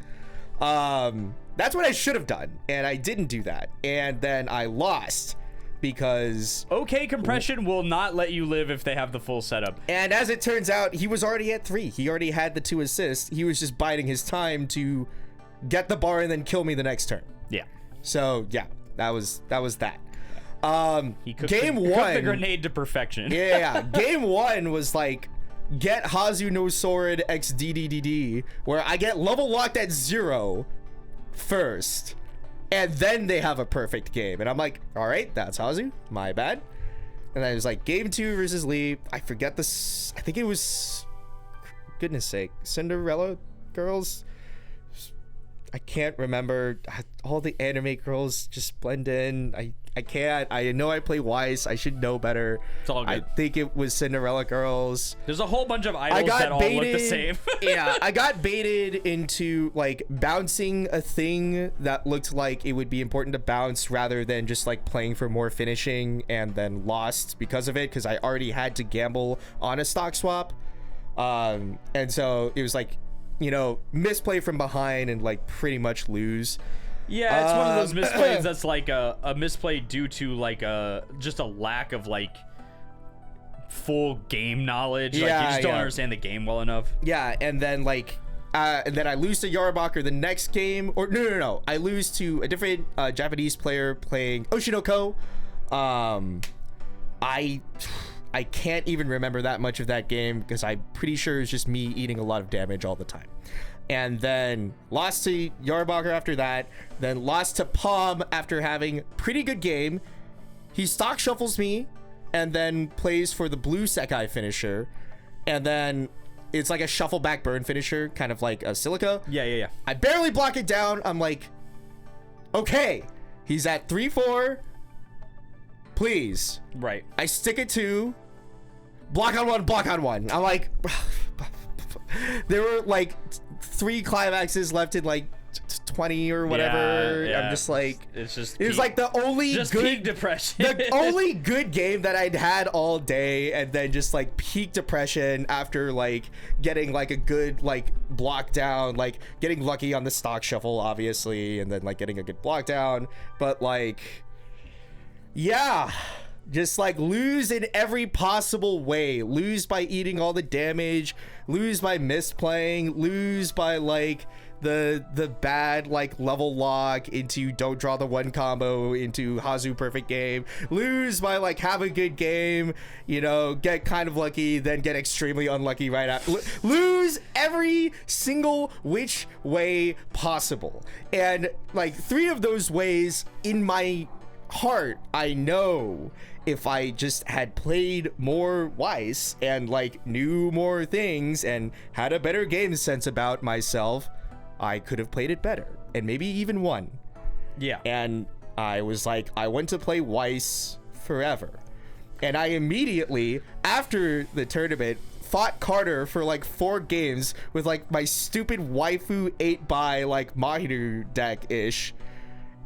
That's what I should have done, and I didn't do that. And then I lost because okay compression will not let you live if they have the full setup. And as it turns out, he was already at 3. He already had the 2 assists. He was just biding his time to get the bar and then kill me the next turn. Yeah. So yeah, that was that. He cooked game cooked 1 the grenade to perfection. Yeah. Game 1 was like get Hazu no sword x DDDD, where I get level locked at 0 first, and then they have a perfect game, and I'm like, all right, that's Hazu, my bad. And then it was like game 2 versus Lee. I forget this. I think it was, goodness sake, Cinderella girls. I can't remember. All the anime girls just blend in. I can't. I know I play Weiss. I should know better. It's all good. I think it was Cinderella girls. There's a whole bunch of idols that all look the same. Yeah, I got baited into like bouncing a thing that looked like it would be important to bounce rather than just like playing for more finishing, and then lost because of it, because I already had to gamble on a stock swap. And so it was like, you know, misplay from behind and like pretty much lose. Yeah, it's one of those misplays that's like a misplay due to like just a lack of like full game knowledge. Yeah, like you just don't understand the game well enough. Yeah, and then like and then I lose to Yarbacher the next game, or no, I lose to a different Japanese player playing Oshinoko. I can't even remember that much of that game because I'm pretty sure it's just me eating a lot of damage all the time. And then lost to Yarbacher after that, then lost to Palm after having pretty good game. He stock shuffles me and then plays for the blue Sekai finisher, and then it's like a shuffle back burn finisher, kind of like a Silica. Yeah. I barely block it down. I'm like, okay, he's at 3-4, please. Right. I stick it to block on one. I'm like, there were like 3 climaxes left in like 20 or whatever. Yeah. I'm just like, it was like the only just good peak depression. the only good game that I'd had all day, and then just like peak depression after like getting like a good like block down, like getting lucky on the stock shuffle obviously, and then like getting a good block down, but like, yeah, just like lose in every possible way. Lose by eating all the damage, lose by misplaying, lose by like the bad like level lock into don't draw the one combo into Hazu perfect game, lose by like have a good game, you know, get kind of lucky, then get extremely unlucky right after, lose every single which way possible. And like 3 of those ways in my heart, I know if I just had played more Weiss and like knew more things and had a better game sense about myself, I could have played it better and maybe even won. Yeah. And I was like, I want to play Weiss forever. And I immediately, after the tournament, fought Carter for like 4 games with like my stupid waifu 8-buy like Mahiru deck-ish.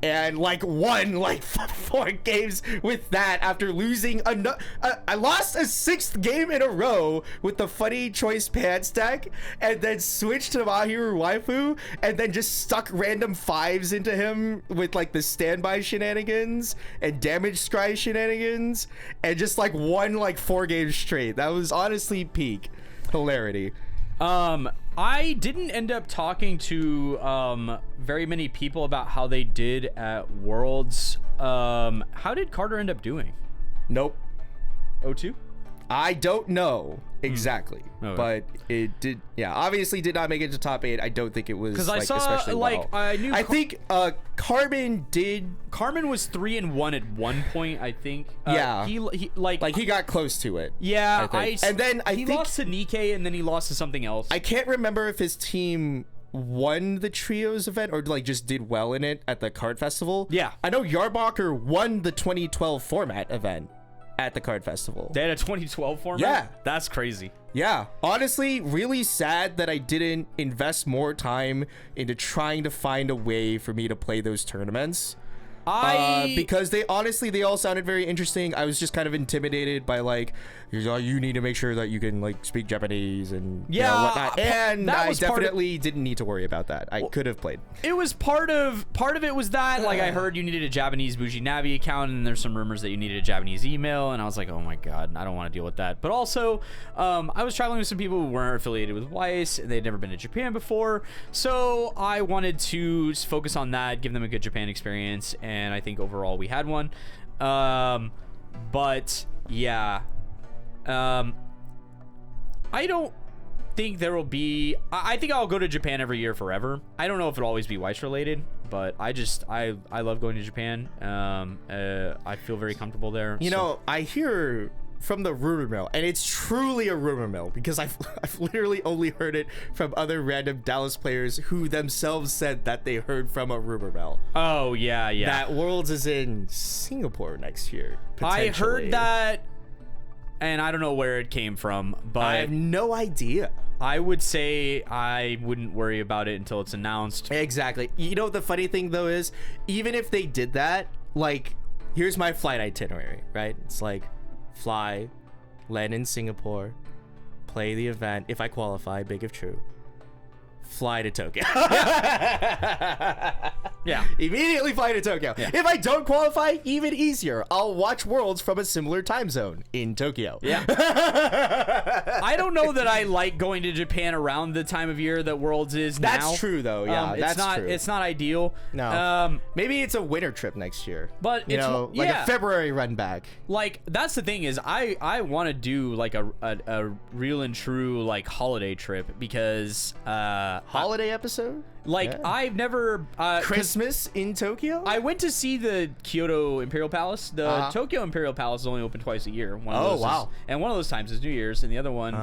And like won like 4 games with that after losing I lost a 6th game in a row with the funny choice pants deck, and then switched to Mahiru waifu, and then just stuck random 5s into him with like the standby shenanigans and damage scry shenanigans, and just like won like 4 games straight. That was honestly peak hilarity. I didn't end up talking to very many people about how they did at Worlds. How did Carter end up doing? Nope. 0-2? I don't know exactly, Okay. but it did. Yeah, obviously did not make it to top 8. I don't think it was Because I like, saw especially like well. I knew I think Carmen did. Carmen was 3-1 at one point. I think. Yeah. He like He got close to it. yeah. I think. And then I he think lost to Nikkei and then he lost to something else. I can't remember if his team won the trios event or like just did well in it at the card festival. Yeah. I know Yarbacher won the 2012 format event at the card festival. They had a 2012 format. Yeah. That's crazy. Yeah, honestly, really sad that I didn't invest more time into trying to find a way for me to play those tournaments. Because they all sounded very interesting. I was just kind of intimidated by like, you need to make sure that you can like speak Japanese and whatnot. And I definitely didn't need to worry about that. I could have played. It was part of it was that like I heard you needed a Japanese Bushi Navi account, and there's some rumors that you needed a Japanese email, and I was like, oh my god, I don't want to deal with that. But also, I was traveling with some people who weren't affiliated with Weiss, and they'd never been to Japan before, so I wanted to focus on that, give them a good Japan experience, and I think overall we had one. But yeah, I don't think there will be. I think I'll go to Japan every year forever. I don't know if it'll always be Weiss related, but I love going to Japan. I feel very comfortable there. You know, I hear from the rumor mill, and it's truly a rumor mill because I've literally only heard it from other random Dallas players who themselves said that they heard from a rumor mill. Oh yeah. That Worlds is in Singapore next year. I heard that, and I don't know where it came from, but I have no idea. I would say I wouldn't worry about it until it's announced. Exactly. You know what the funny thing though is, even if they did that, like, here's my flight itinerary, right? It's like fly, land in Singapore, play the event if I qualify, big if true, fly to Tokyo. Yeah. Immediately fly to Tokyo. Yeah. If I don't qualify, even easier. I'll watch Worlds from a similar time zone in Tokyo. Yeah. I don't know that I like going to Japan around the time of year that Worlds is now. That's true though. Yeah, that's true. It's not ideal. No. Maybe it's a winter trip next year. But you know, like a February run back. Like that's the thing is I want to do like a real and true like holiday trip because holiday episode. Like Yeah. I've never Christmas in Tokyo. I went to see the Kyoto Imperial Palace. The Tokyo Imperial Palace is only open twice a year. One of those wow. And one of those times is New Year's, and the other one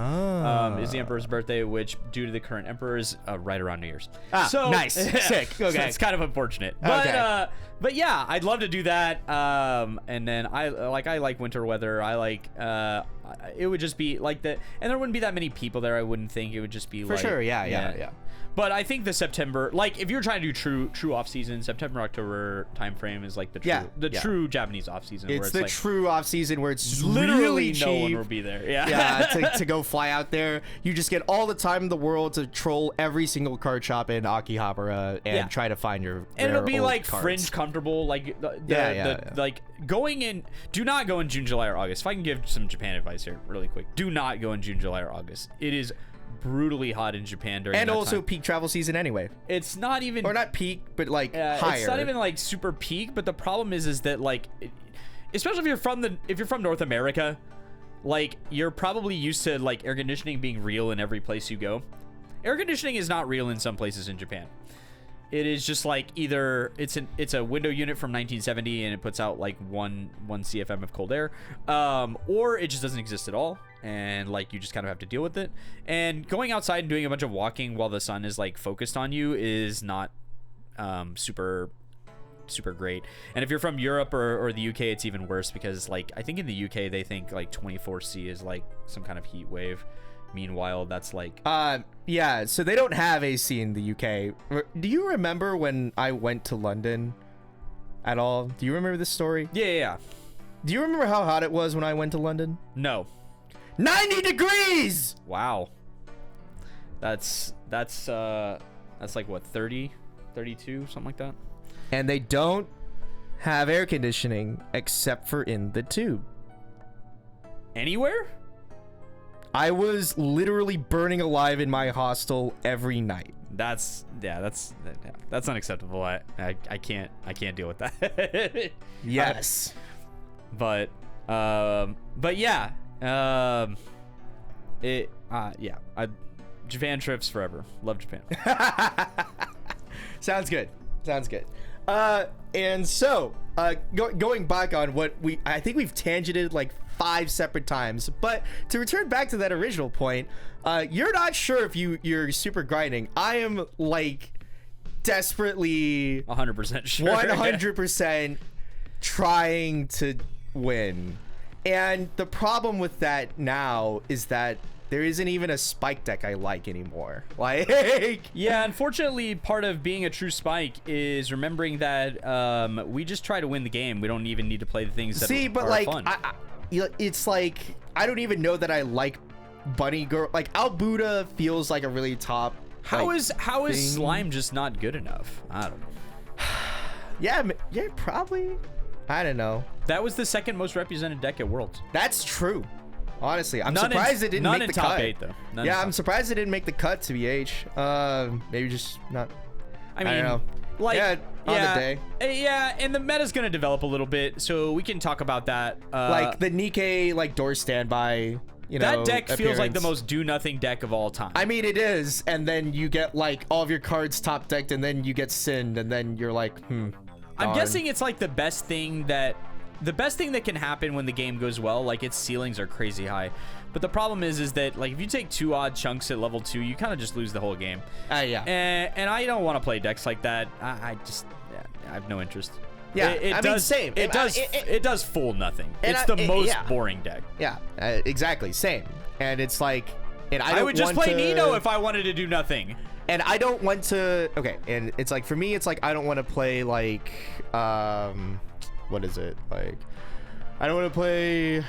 is the Emperor's birthday, which, due to the current Emperor, is right around New Year's. So nice, sick. Okay, so it's kind of unfortunate, but Okay. But yeah, I'd love to do that. And then I like winter weather. I like it would just be like that, and there wouldn't be that many people there. I wouldn't think it would just be for sure. Yeah. But I think the September, like if you're trying to do true off season, September October time frame is like the true Japanese off season. It's where it's the like, true off season where it's literally really no one cheap. will be there. Yeah, yeah, to go fly out there. You just get all the time in the world to troll every single card shop in Akihabara and try to find your and it'll be old like cards. fringe comfortable. Like like going in. Do not go in June, July, or August. If I can give some Japan advice here, really quick, do not go in June, July, or August. It is brutally hot in Japan during And that also time. peak travel season anyway. It's not even... Or not peak, but like higher. It's not even like super peak, but the problem is that like, especially if you're from North America, like you're probably used to like air conditioning being real in every place you go. Air conditioning is not real in some places in Japan. It is just like either it's a window unit from 1970 and it puts out like one CFM of cold air, or it just doesn't exist at all, and like you just kind of have to deal with it. And going outside and doing a bunch of walking while the sun is like focused on you is not super great. And if you're from Europe or the UK, it's even worse, because like I think in the UK they think like 24C is like some kind of heat wave. Meanwhile, that's like yeah, so they don't have AC in the UK. Do you remember when I went to London at all? Do you remember this story? Yeah. Do you remember how hot it was when I went to London? No. 90 degrees. Wow. That's like what, 30, 32, something like that. And they don't have air conditioning except for in the tube. Anywhere? I was literally burning alive in my hostel every night. That's unacceptable. I can't deal with that. Yes. But yeah. Japan trips forever. Love Japan. Sounds good. And so, going back on what I think we've tangented like 5 separate times, but to return back to that original point, you're not sure if you're super grinding. I am like desperately 100% sure. 100% trying to win. And the problem with that now is that there isn't even a spike deck I like anymore. Like, yeah, unfortunately, part of being a true spike is remembering that we just try to win the game. We don't even need to play the things that are like, fun. it's like I don't even know that I like Bunny Girl. Like Albuda feels like a really top. How like, is thing. Slime just not good enough? I don't know. yeah, probably. I don't know. That was the second most represented deck at Worlds. That's true. Honestly, I'm surprised it didn't make the top cut. 8 though. Yeah, I'm surprised it didn't make the cut to BH. Maybe just not. I don't know. Like, on the day. Yeah, and the meta's gonna develop a little bit, so we can talk about that. Like the Nikkei, like door standby. You know, that deck feels like the appearance. most do nothing deck of all time. I mean, it is, and then you get like all of your cards top decked, and then you get sinned, and then you're like, I'm darn. guessing it's like the best thing that can happen when the game goes well. Like its ceilings are crazy high, but the problem is that like if you take 2 odd chunks at level 2, you kind of just lose the whole game. Yeah. And I don't want to play decks like that. I have no interest. Yeah, it mean, same. It does full nothing. It's the most boring deck. Yeah, exactly, same. And it's like, and I would just play Nino if I wanted to do nothing. And I don't want to. Okay, and it's like for me, it's like I don't want to play like, what is it like? I don't want to play,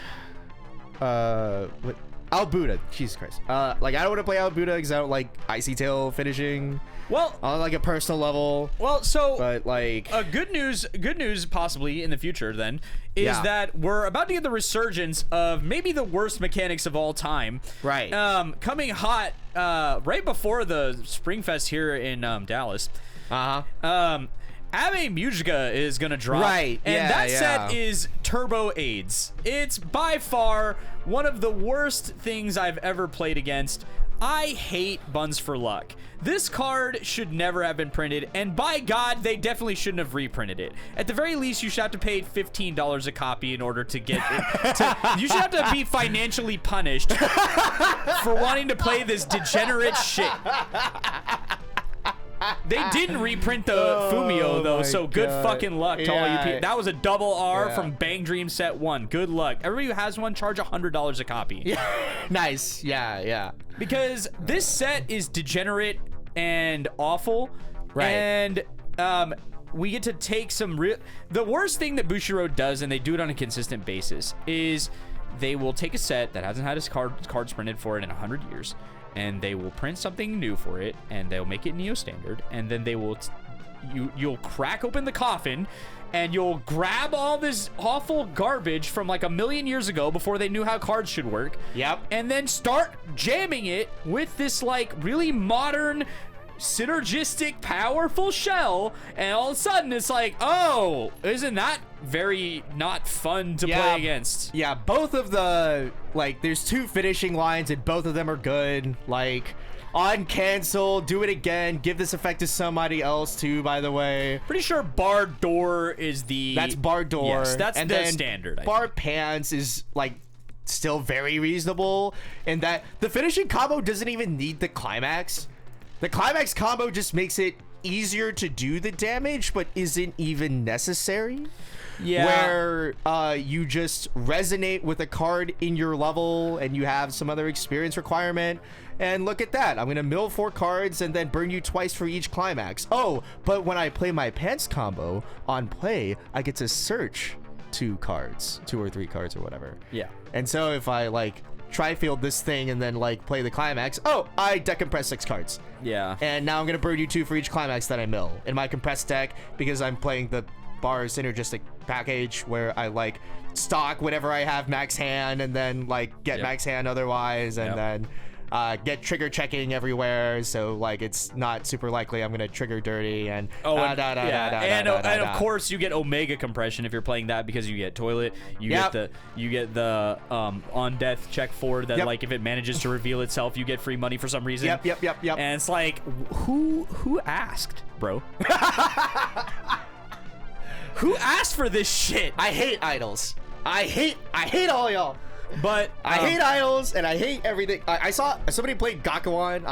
what? Albuda. Jesus Christ. Like I don't want to play Albuda because I don't like Icy Tail finishing. Well, on like a personal level. Well, so but like good news possibly in the future then is that we're about to get the resurgence of maybe the worst mechanics of all time. Right. Coming hot right before the Spring Fest here in Dallas. Ave Musica is gonna drop. Right. And that set is Turbo AIDS. It's by far one of the worst things I've ever played against. I hate Buns for Luck. This card should never have been printed, and by God, they definitely shouldn't have reprinted it. At the very least, you should have to pay $15 a copy in order to get it. You should have to be financially punished for wanting to play this degenerate shit. They didn't reprint the Fumio though, so good fucking luck to all you people. That was a double R from Bang Dream Set 1. Good luck. Everybody who has one, charge $100 a copy. Yeah. Nice. Yeah. Because this set is degenerate and awful. Right. And we get to take some real. The worst thing that Bushiroad does, and they do it on a consistent basis, is they will take a set that hasn't had its cards printed for it in 100 years. And they will print something new for it, and they'll make it Neo Standard, and then they will, you'll crack open the coffin, and you'll grab all this awful garbage from like a million years ago before they knew how cards should work. Yep. And then start jamming it with this like really modern, synergistic, powerful shell, and all of a sudden it's like, oh, isn't that very not fun to play against? Yeah, both of the, like, there's 2 finishing lines, and both of them are good. Like, on cancel, do it again, give this effect to somebody else too, by the way. Pretty sure barred door is the... That's barred door. Yes, that's and the then standard. Barred pants is, like, still very reasonable, in that the finishing combo doesn't even need the climax. The climax combo just makes it easier to do the damage, but isn't even necessary. Yeah. Where you just resonate with a card in your level, and you have some other experience requirement. And look at that. I'm going to mill 4 cards and then burn you twice for each climax. Oh, but when I play my pants combo on play, I get to search 2 cards, 2 or 3 cards or whatever. Yeah. And so if I, like, tri-field this thing and then, like, play the climax, oh, I decompress 6 cards. Yeah. And now I'm going to burn you 2 for each climax that I mill in my compressed deck, because I'm playing the bar synergistic package where I, like, stock whenever I have max hand, and then, like, get max hand otherwise, and then get trigger checking everywhere, so, like, it's not super likely I'm gonna trigger dirty, and and of course you get omega compression if you're playing that, because you get toilet, you get the on death check forward that like if it manages to reveal itself, you get free money for some reason. Yep. And it's like, who asked, bro? Who asked for this shit? I hate idols. I hate all y'all. But I hate idols, and I hate everything. I saw somebody played Gakuan,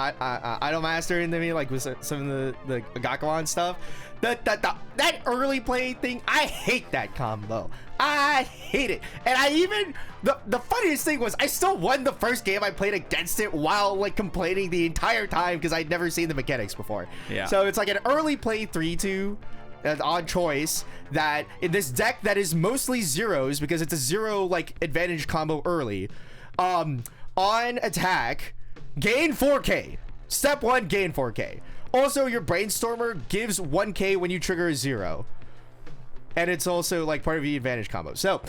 Idol Master, and me, like, with some of the Gakuan stuff. That early play thing, I hate that combo. I hate it. And I even, the funniest thing was, I still won the first game I played against it while, like, complaining the entire time because I'd never seen the mechanics before. Yeah. So it's like an early play 3-2. On choice, that in this deck that is mostly zeros, because it's a 0 like advantage combo early, on attack, gain 4k. Step 1, gain 4k. Also, your Brainstormer gives 1k when you trigger a 0, and it's also like part of the advantage combo. So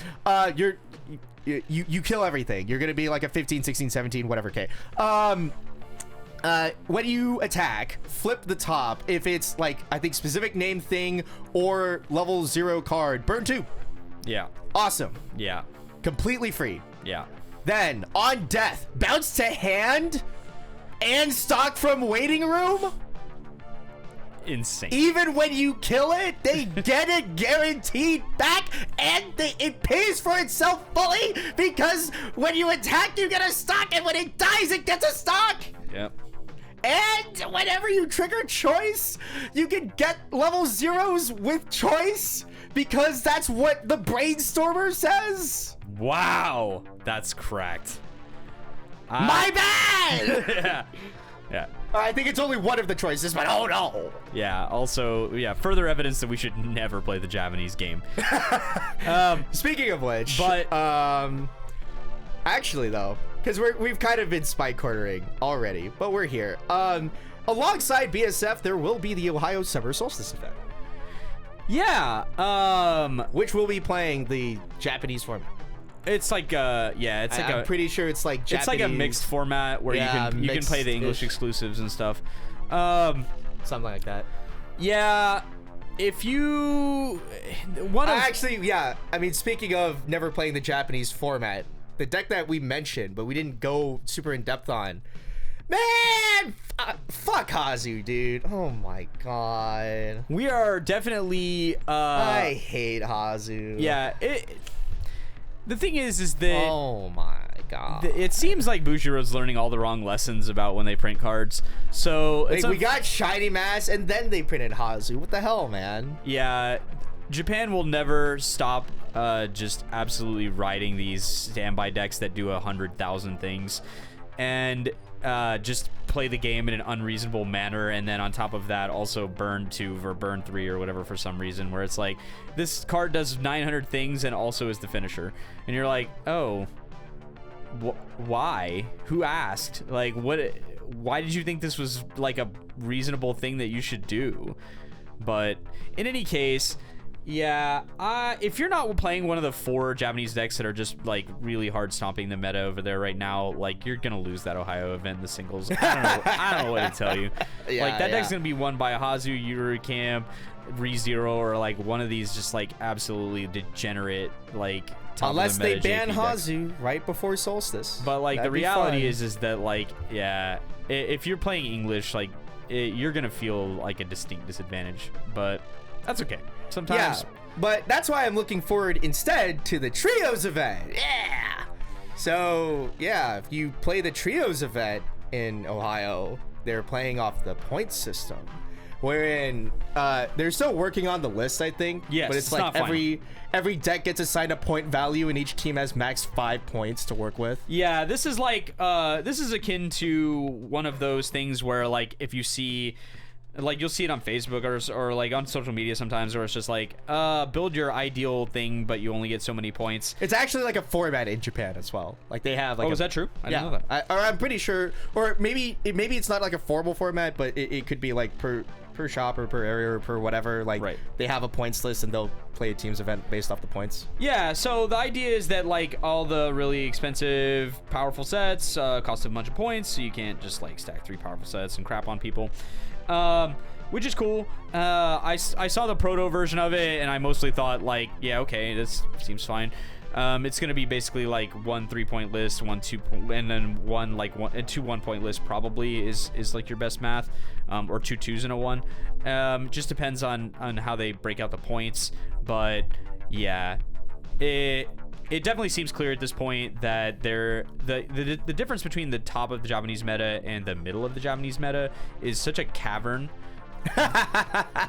you kill everything. You're gonna be like a 15, 16, 17, whatever k. When you attack, flip the top. If it's, like, I think specific name thing or level 0 card, burn 2. Yeah. Awesome. Yeah. Completely free. Yeah. Then, on death, bounce to hand and stock from waiting room. Insane. Even when you kill it, they get it guaranteed back, and it pays for itself fully, because when you attack, you get a stock, and when it dies, it gets a stock. Yep. And whenever you trigger choice, you can get level 0s with choice, because that's what the Brainstormer says. Wow, that's cracked. My bad! Yeah. I think it's only one of the choices, but oh no. Yeah, also, further evidence that we should never play the Japanese game. Speaking of which, but actually though, because we've kind of been spike cornering already, but we're here. Alongside BSF, there will be the Ohio Summer Solstice event. Yeah, which will be playing the Japanese format. It's like I'm pretty sure it's like Japanese. It's like a mixed format where you can play the English exclusives and stuff. Something like that. Yeah, if you I mean, speaking of never playing the Japanese format, the deck that we mentioned but we didn't go super in depth on, man, fuck Hazu, dude. Oh my god. We are definitely I hate Hazu. Yeah, the thing is that oh my god, it seems like Bushiroad's learning all the wrong lessons about when they print cards. So we got Shiny Mass and then they printed Hazu. What the hell, man? Yeah, Japan will never stop just absolutely writing these standby decks that do 100,000 things and just play the game in an unreasonable manner, and then on top of that also burn 2 or burn 3 or whatever for some reason, where it's like this card does 900 things and also is the finisher, and you're like, oh, why? Who asked? Like, why did you think this was like a reasonable thing that you should do? But in any case, Yeah, if you're not playing one of the 4 Japanese decks that are just like really hard stomping the meta over there right now, like you're gonna lose that Ohio event in the singles. I don't know what to tell you. Like that deck's gonna be won by Hazu, Eurocamp, ReZero, or like one of these just like absolutely degenerate like. Unless they ban Hazu right before Solstice. But like the reality is that like if you're playing English, like you're gonna feel like a distinct disadvantage. But that's okay. Sometimes. Yeah, but that's why I'm looking forward instead to the Trios event. Yeah. So, yeah, if you play the Trios event in Ohio, they're playing off the point system. Wherein they're still working on the list, I think. Yes, but it's like every deck gets assigned a point value, and each team has max 5 points to work with. Yeah, this is like this is akin to one of those things where like if you see. Like you'll see it on Facebook or like on social media sometimes where it's just like build your ideal thing but you only get so many points. It's actually like a format in Japan as well. Like they have like is that true? I didn't know that. I'm pretty sure, or maybe it's not like a formal format, but it could be like per shop or per area or per whatever. Like they have a points list and they'll play a team's event based off the points. Yeah, so the idea is that like all the really expensive powerful sets cost a bunch of points, so you can't just like stack 3 powerful sets and crap on people. Which is cool. I saw the proto version of it and I mostly thought like, yeah, okay, this seems fine. It's gonna be basically like 1 3-point list, 1 2, and then 2 1-point list probably is like your best math, or 2 2s and a 1. Just depends on how they break out the points, but yeah, it definitely seems clear at this point that the difference between the top of the Japanese meta and the middle of the Japanese meta is such a cavern.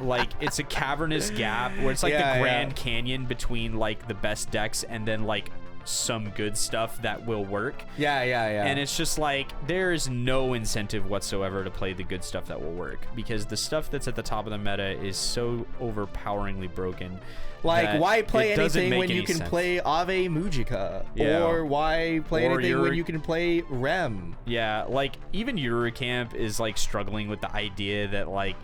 Like it's a cavernous gap where it's like the Grand Canyon between like the best decks and then like some good stuff that will work. Yeah. And it's just like there's no incentive whatsoever to play the good stuff that will work because the stuff that's at the top of the meta is so overpoweringly broken. Like, why play anything when you can play Ave Mujica? Yeah. Or why play anything when you can play Rem? Yeah, like, even Eurocamp is, like, struggling with the idea that, like,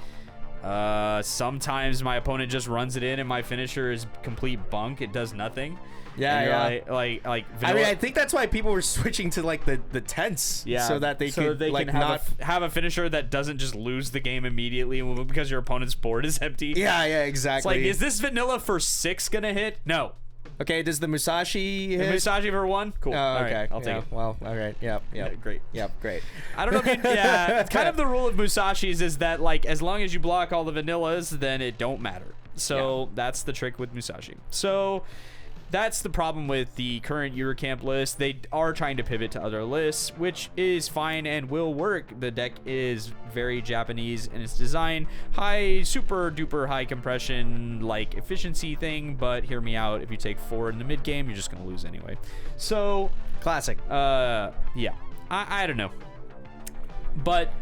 sometimes my opponent just runs it in and my finisher is complete bunk. It does nothing. Yeah. Like vanilla. I mean, I think that's why people were switching to like the tents. Yeah. So that they could like can have a finisher that doesn't just lose the game immediately because your opponent's board is empty. Yeah, exactly. It's like, is this vanilla for 6 gonna hit? No. Okay, does the Musashi hit? The Musashi for 1? Cool. Oh, okay. All right, I'll take it. Well, all right. Yep. Great. Yep, great. I don't know if it's kind of the rule of Musashis is that, like, as long as you block all the vanillas, then it don't matter. So that's the trick with Musashi. So that's the problem with the current Eurocamp list. They are trying to pivot to other lists, which is fine and will work. The deck is very Japanese in its design. Super duper high compression, like efficiency thing, but hear me out. If you take 4 in the mid game, you're just going to lose anyway. So, classic. Yeah. I don't know. But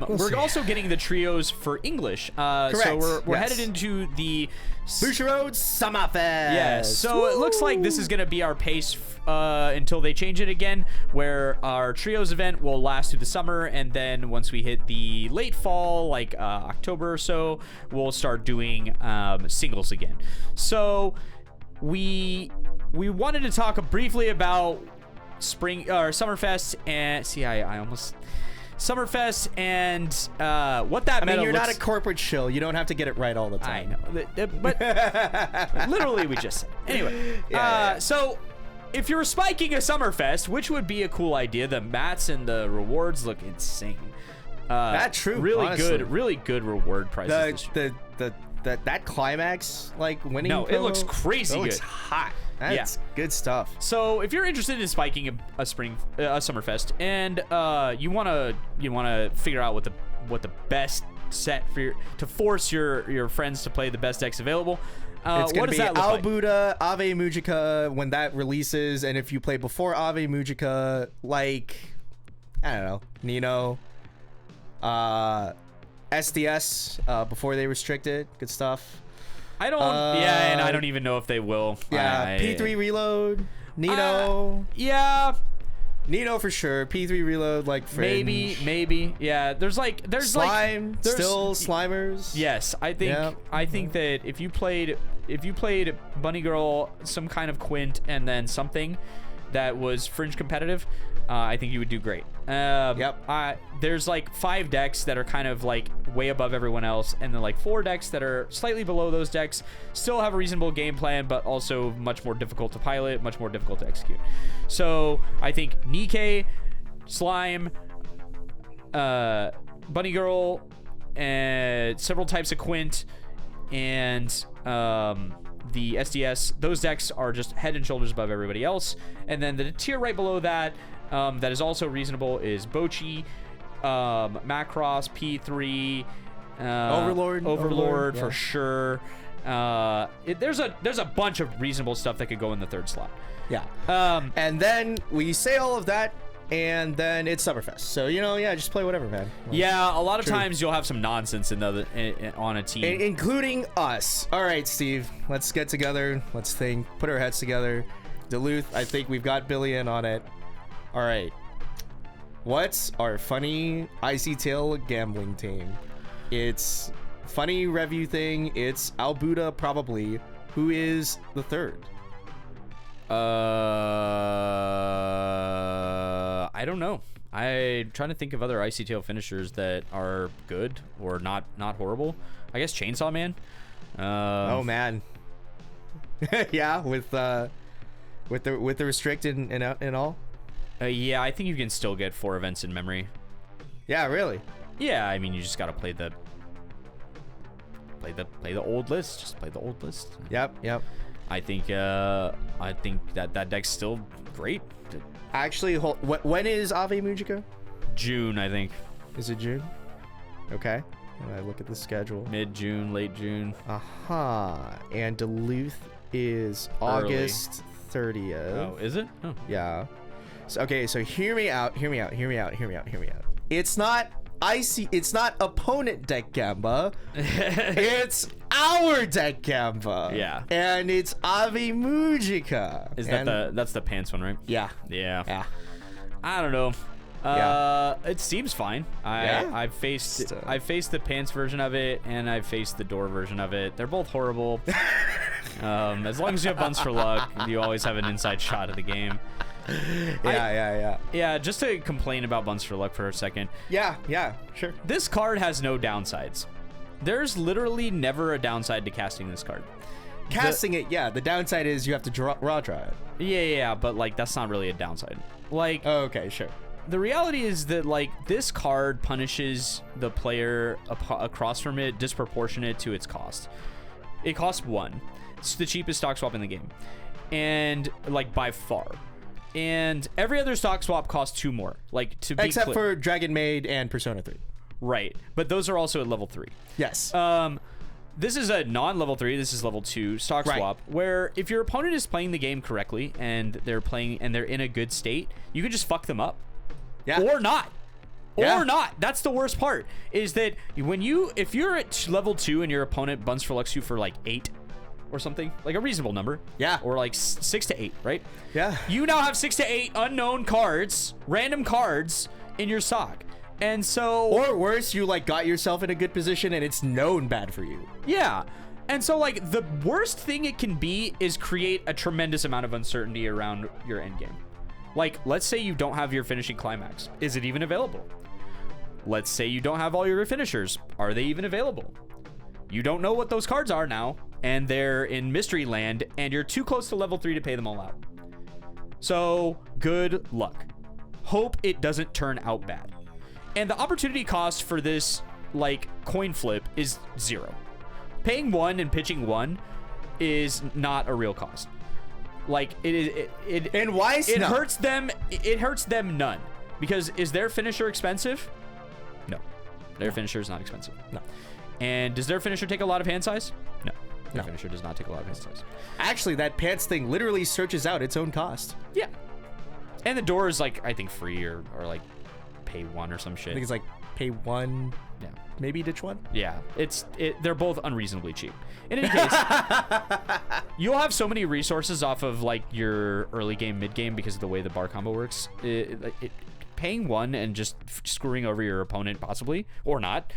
we're also getting the trios for English. Correct. So we're headed into the Bushiroad Summer Fest. Yeah. So it looks like this is going to be our pace until they change it again, where our trios event will last through the summer, and then once we hit the late fall, like October or so, we'll start doing singles again. So we wanted to talk briefly about spring or Summerfest and Summerfest and what that meant. I mean, you're not a corporate shill. You don't have to get it right all the time. I know, but literally we just said. Anyway, so if you're spiking a Summerfest, which would be a cool idea, the mats and the rewards look insane. That's true. Really honestly. really good reward prices. That climax, like winning. No, it looks crazy good. It looks hot. That's good stuff. So if you're interested in spiking a Summerfest and you wanna figure out what the best set to force your friends to play the best decks available. It's gonna what does be that look like? Albuda, Ave Mujica when that releases, and if you play before Ave Mujica, like I don't know, Nino, SDS before they restricted, good stuff. I don't. And I don't even know if they will. Yeah, P3 Reload, Nino. Nino for sure. P3 Reload, like Fringe. Maybe. Yeah, there's Slime, still Slimers. Yes, I think that if you played if you played Bunny Girl, some kind of Quint, and then something that was fringe competitive, I think you would do great. There's like 5 decks that are kind of like way above everyone else, and then like 4 decks that are slightly below those decks, still have a reasonable game plan, but also much more difficult to pilot, much more difficult to execute. So I think Nikke, Slime, Bunny Girl, and several types of Quint, and the SDS, those decks are just head and shoulders above everybody else. And then the tier right below that, that is also reasonable, is Bochi, Macross, P3, Overlord for sure. There's a bunch of reasonable stuff that could go in the 3rd slot. Yeah. And then we say all of that, and then it's Summerfest. So, just play whatever, man. Yeah, a lot of times you'll have some nonsense on a team. Including us. All right, Steve, let's get together. Let's think. Put our heads together. Duluth, I think we've got Billy in on it. All right. What's our funny Icy Tail gambling team? It's funny review thing. It's Albuda, probably. Who is the 3rd? I don't know. I'm trying to think of other Icy Tail finishers that are good or not horrible. I guess Chainsaw Man. Oh man. Yeah, with the restrict and all. Yeah, I think you can still get 4 events in memory. Yeah, really. Yeah, I mean you just gotta play the old list. Just play the old list. Yep. I think that deck's still great. Actually, when is Ave Mujica? June, I think. Is it June? Okay. When I look at the schedule. Mid-June, late June. And Duluth is Early. August 30th. Oh, is it? Oh. Yeah. So, okay, so hear me out. It's not opponent deck Gamba. It's our deck Gamba. Yeah. And it's Ave Mujica. That's the pants one, right? Yeah. Yeah. I don't know. It seems fine. I've faced the pants version of it, and I've faced the door version of it. They're both horrible. As long as you have Buns for Luck, you always have an inside shot at the game. Yeah, just to complain about Buns for Luck for a second. Yeah, sure. This card has no downsides. There's literally never a downside to casting this card. Casting it, yeah. The downside is you have to draw it. Yeah, but like that's not really a downside. Like, oh, okay, sure. The reality is that like this card punishes the player across from it disproportionate to its cost. It costs 1. It's the cheapest stock swap in the game, and like by far. And every other stock swap costs 2 more. Like to be except for Dragon Maid and Persona 3. Right, but those are also at level 3. Yes. This is a non-level 3. This is level 2 stock swap, where if your opponent is playing the game correctly and they're in a good state, you can just fuck them up. Yeah. Or not. Or not. That's the worst part. Is that if you're at level 2 and your opponent Buns for Lux you for like 8 or something, like a reasonable number. Yeah. Or like 6 to 8, right? Yeah. You now have 6 to 8 unknown cards, random cards in your sock. And so, or worse, you like got yourself in a good position and it's known bad for you. Yeah. And so like the worst thing it can be is create a tremendous amount of uncertainty around your endgame. Like, let's say you don't have your finishing climax. Is it even available? Let's say you don't have all your finishers. Are they even available? You don't know what those cards are now, and they're in mystery land, and you're too close to level 3 to pay them all out. So, good luck. Hope it doesn't turn out bad. And the opportunity cost for this, like, coin flip is 0. Paying 1 and pitching 1 is not a real cost. Like, and why it hurts them. It hurts them none. Because is their finisher expensive? No. Their finisher is not expensive. No. And does their finisher take a lot of hand size? No. Their finisher does not take a lot of hand size. Actually, that pants thing literally searches out its own cost. Yeah. And the door is like, I think free or like pay 1 or some shit. I think it's like pay 1. Yeah. Maybe ditch 1. Yeah. They're both unreasonably cheap. In any case, you'll have so many resources off of like your early game, mid game because of the way the bar combo works. Paying 1 and just screwing over your opponent possibly or not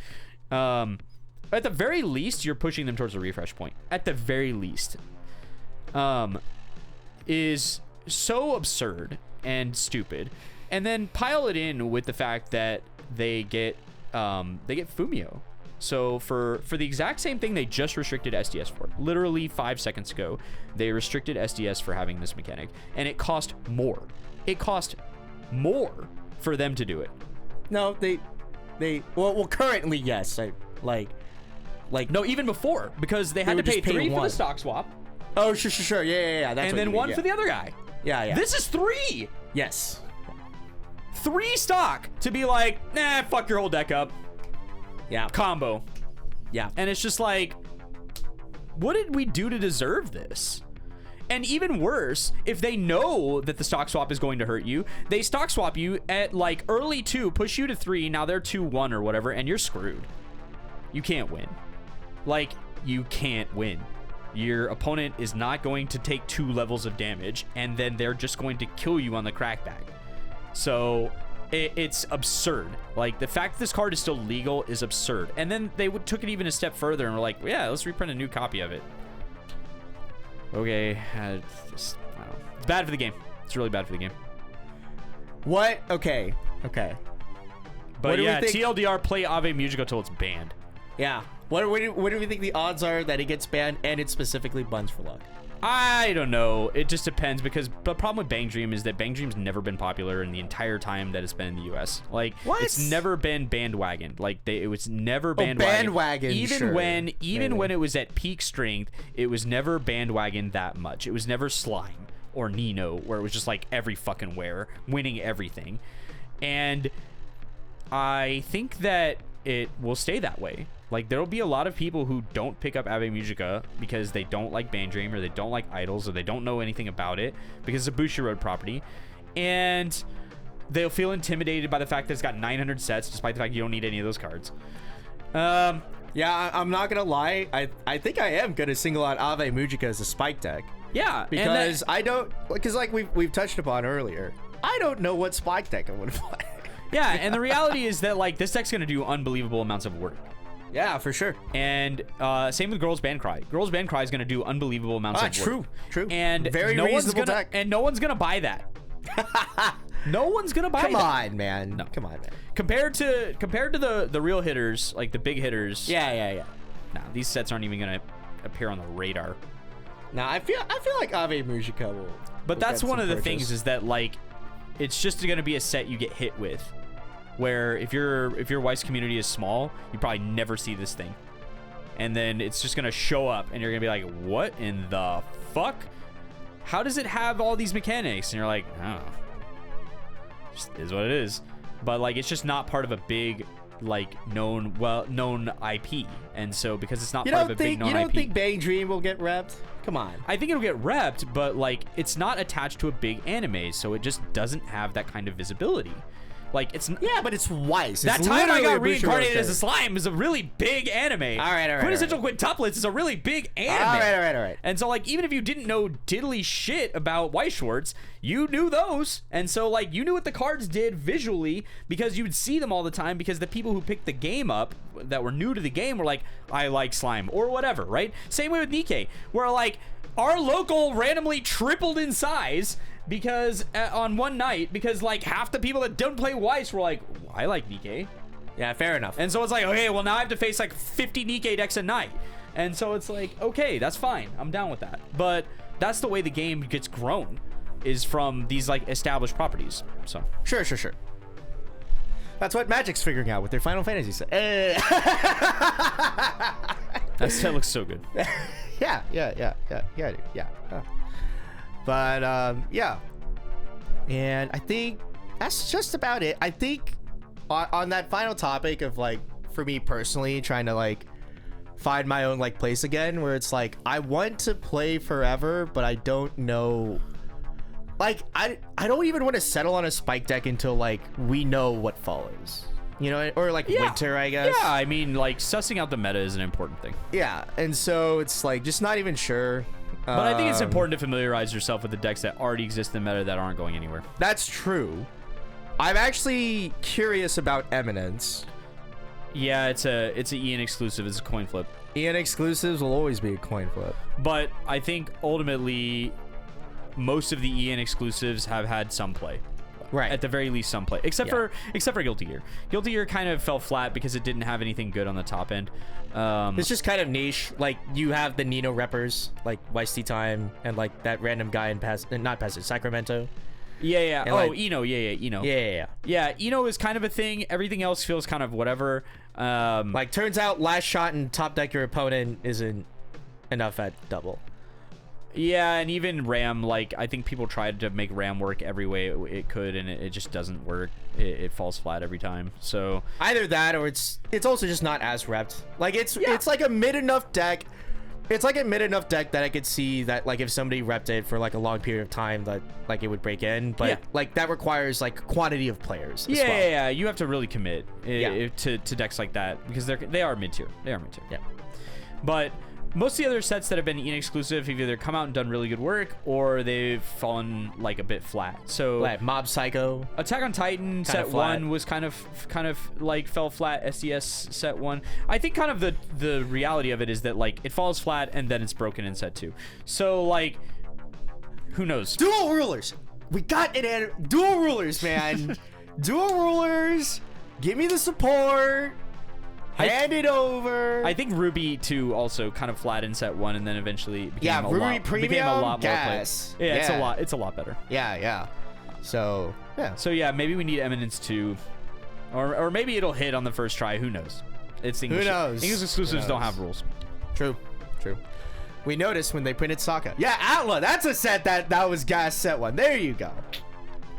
At the very least, you're pushing them towards a refresh point. At the very least. Is so absurd and stupid. And then pile it in with the fact that they get Fumio. So for the exact same thing they just restricted SDS for. Literally 5 seconds ago, they restricted SDS for having this mechanic. And it cost more. It cost more for them to do it. No, well, currently, yes. No, even before, because they had to pay 3 for the stock swap. Oh, sure. Yeah. That's and then 1 for the other guy. Yeah. This is 3. Yes. 3 stock to be like, nah, fuck your whole deck up. Yeah. Combo. Yeah. And it's just like, what did we do to deserve this? And even worse, if they know that the stock swap is going to hurt you, they stock swap you at like early 2, push you to 3, now they're 2-1 or whatever, and you're screwed. You can't win. Like, you can't win. Your opponent is not going to take 2 levels of damage, and then they're just going to kill you on the crackback. So it's absurd. Like, the fact that this card is still legal is absurd. And then they took it even a step further and were like, yeah, let's reprint a new copy of it. Okay, it's bad for the game. It's really bad for the game. What? Okay. But what yeah, TLDR, play Ave Musica till it's banned. Yeah. What do we think the odds are that it gets banned, and it's specifically Buns for Luck? I don't know. It just depends, because the problem with Bang Dream is that Bang Dream's never been popular in the entire time that it's been in the US. Like, what? It's never been bandwagoned. Like, it was never bandwagoned. Bandwagon, even sure. when it was at peak strength, it was never bandwagoned that much. It was never Slime or Nino, where it was just like every fucking where, winning everything. And I think that it will stay that way. Like, there'll be a lot of people who don't pick up Ave Musica because they don't like Band Dream, or they don't like Idols, or they don't know anything about it because it's a Bushiroad property. And they'll feel intimidated by the fact that it's got 900 sets, despite the fact you don't need any of those cards. Yeah, I'm not gonna lie. I think I am gonna single out Ave Musica as a spike deck. Yeah, because like we've touched upon earlier, I don't know what spike deck I would play. Yeah, and the reality is that, like, this deck's gonna do unbelievable amounts of work. Yeah, for sure. And same with Girls Band Cry. Girls Band Cry is going to do unbelievable amounts of work. True. And very reasonable deck. And no one's going to buy that. No one's going to buy that. Come on, man. No. Come on, man. Compared to the real hitters, like the big hitters. Yeah. Nah, these sets aren't even going to appear on the radar. Nah, I feel like Ave Musica will. But that's one of the things, purchase. is that, like, it's just going to be a set you get hit with. Where if your Weiss community is small, you probably never see this thing, and then it's just gonna show up, and you're gonna be like, "What in the fuck? How does it have all these mechanics?" And you're like, "Oh, just is what it is." But like, it's just not part of a big, like, known IP, and so because it's not part of a big known IP. You don't think Bang Dream will get repped? Come on. I think it'll get repped, but like, it's not attached to a big anime, so it just doesn't have that kind of visibility. Like, it's but it's Weiss. That it's time I got literally reincarnated as a slime is a really big anime. All right. Quintessential Quintuplets is a really big anime. All right. And so, like, even if you didn't know diddly shit about Weiss Schwarz, you knew those. And so, like, you knew what the cards did visually because you would see them all the time, because the people who picked the game up that were new to the game were like, I like slime or whatever, right? Same way with Nikkei, where, like, our local randomly tripled in size because on one night, because like half the people that don't play Weiss were like, I like Nikkei. Yeah, fair enough. And so it's like, okay, well, now I have to face like 50 Nikkei decks a night. And so it's like, okay, that's fine. I'm down with that. But that's the way the game gets grown, is from these like established properties. So Sure. That's what Magic's figuring out with their Final Fantasy set. That set looks so good. Yeah. But yeah, and I think that's just about it. I think on that final topic of, like, for me personally, trying to like find my own like place again, where it's like I want to play forever, but I don't know. Like, I don't even want to settle on a spike deck until like we know what follows. You know, or like winter, I guess. Yeah, I mean, like, sussing out the meta is an important thing. Yeah, and so it's like just not even sure. But I think it's important to familiarize yourself with the decks that already exist in the meta that aren't going anywhere. That's true. I'm actually curious about Eminence. Yeah, it's a EN exclusive. It's a coin flip. EN exclusives will always be a coin flip. But I think ultimately, most of the EN exclusives have had some play. Right. At the very least, some play. Except for Guilty Gear. Guilty Gear kind of fell flat because it didn't have anything good on the top end. It's just kind of niche. Like, you have the Nino reppers, like Weiss Time, and like that random guy in Sacramento. Yeah. And Oh, like, Eno. Yeah, Eno. Yeah. Yeah, Eno is kind of a thing. Everything else feels kind of whatever. Like, turns out last shot and top deck your opponent isn't enough at double. Yeah, and even RAM, like, I think people tried to make RAM work every way it could, and it just doesn't work. It falls flat every time. So either that, or it's also just not as repped. Like, it's like a mid enough deck. It's like a mid enough deck that I could see that, like, if somebody repped it for like a long period of time, that like it would break in. But like, that requires like quantity of players. As well. Yeah. You have to really commit to decks like that, because they are mid tier. Yeah. But most of the other sets that have been EN exclusive have either come out and done really good work, or they've fallen like a bit flat. So like Mob Psycho, Attack on Titan set 1 was kind of like fell flat. SDS set 1. I think kind of the reality of it is that, like, it falls flat and then it's broken in set 2. So, like, who knows? Dual rulers. We got it. Dual rulers, man. Dual rulers. Give me the support. Hand it over. I think Ruby 2 also kind of flat in set 1, and then eventually became Ruby Premium became a lot gas. more play. It's a lot better. Yeah. So maybe we need Eminence 2, or maybe it'll hit on the first try. Who knows? It's English. Who knows? English exclusives don't have rules. True. We noticed when they printed Sokka. Yeah, Atla. That's a set that was gas set 1. There you go.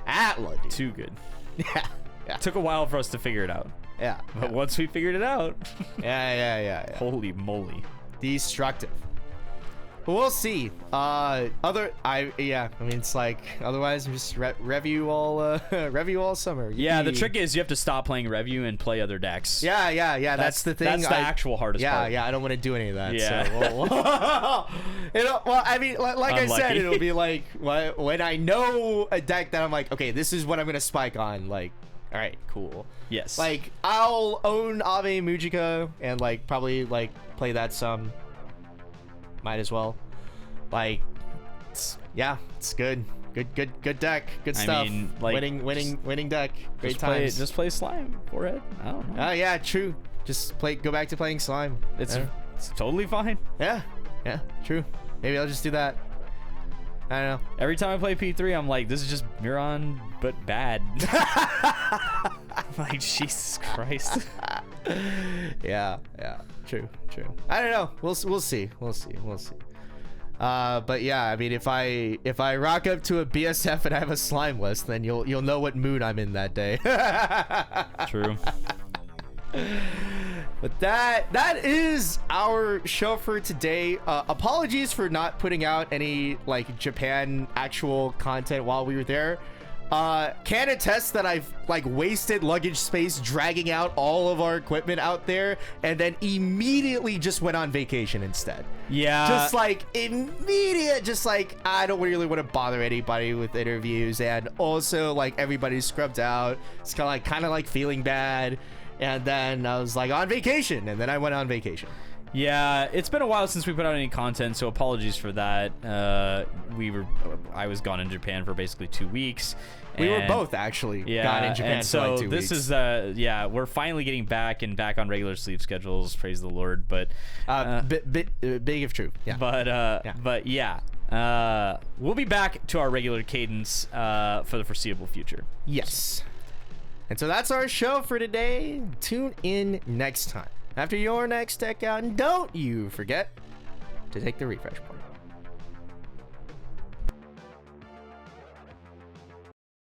Atla, dude. Too good. Yeah. Took a while for us to figure it out. Yeah. But once we figured it out, yeah. Holy moly. Destructive. But we'll see. I mean, it's like, otherwise just review all summer. Yeah, the trick is you have to stop playing review and play other decks. Yeah. That's the thing. That's the actual hardest part. Yeah, I don't want to do any of that. Yeah. So, well, I mean, like I said, it'll be like when I know a deck that I'm like, okay, this is what I'm gonna spike on. Like, all right, cool. Yes. Like, I'll own Ave Mujika and like probably like play that some. Might as well. Like, it's good. Good deck. Good stuff. I mean, like, winning deck. Great times. Just play Slime, Forehead. I don't know. Yeah, true. Just go back to playing Slime. It's totally fine. Yeah, true. Maybe I'll just do that. I don't know. Every time I play P3, I'm like, this is just Miron, but bad. I'm like, Jesus Christ. Yeah. True. I don't know. We'll see. But yeah, I mean, if I rock up to a BSF and I have a slime list, then you'll know what mood I'm in that day. True. But that is our show for today. Apologies for not putting out any like Japan actual content while we were there. Can attest that I've like wasted luggage space dragging out all of our equipment out there, and then immediately just went on vacation instead. Yeah. Just like immediate, just like I don't really want to bother anybody with interviews, and also like everybody's scrubbed out. It's kind of like feeling bad, and then I was like on vacation, and then I went on vacation. Yeah, it's been a while since we put out any content, so apologies for that. I was gone in Japan for basically 2 weeks. We were both actually gone in Japan for like 2 weeks. So this is we're finally getting back on regular sleep schedules. Praise the Lord. But big if true. Yeah. But yeah, we'll be back to our regular cadence for the foreseeable future. Yes. And so that's our show for today. Tune in next time after your next deck out, and don't you forget to take the refresh point.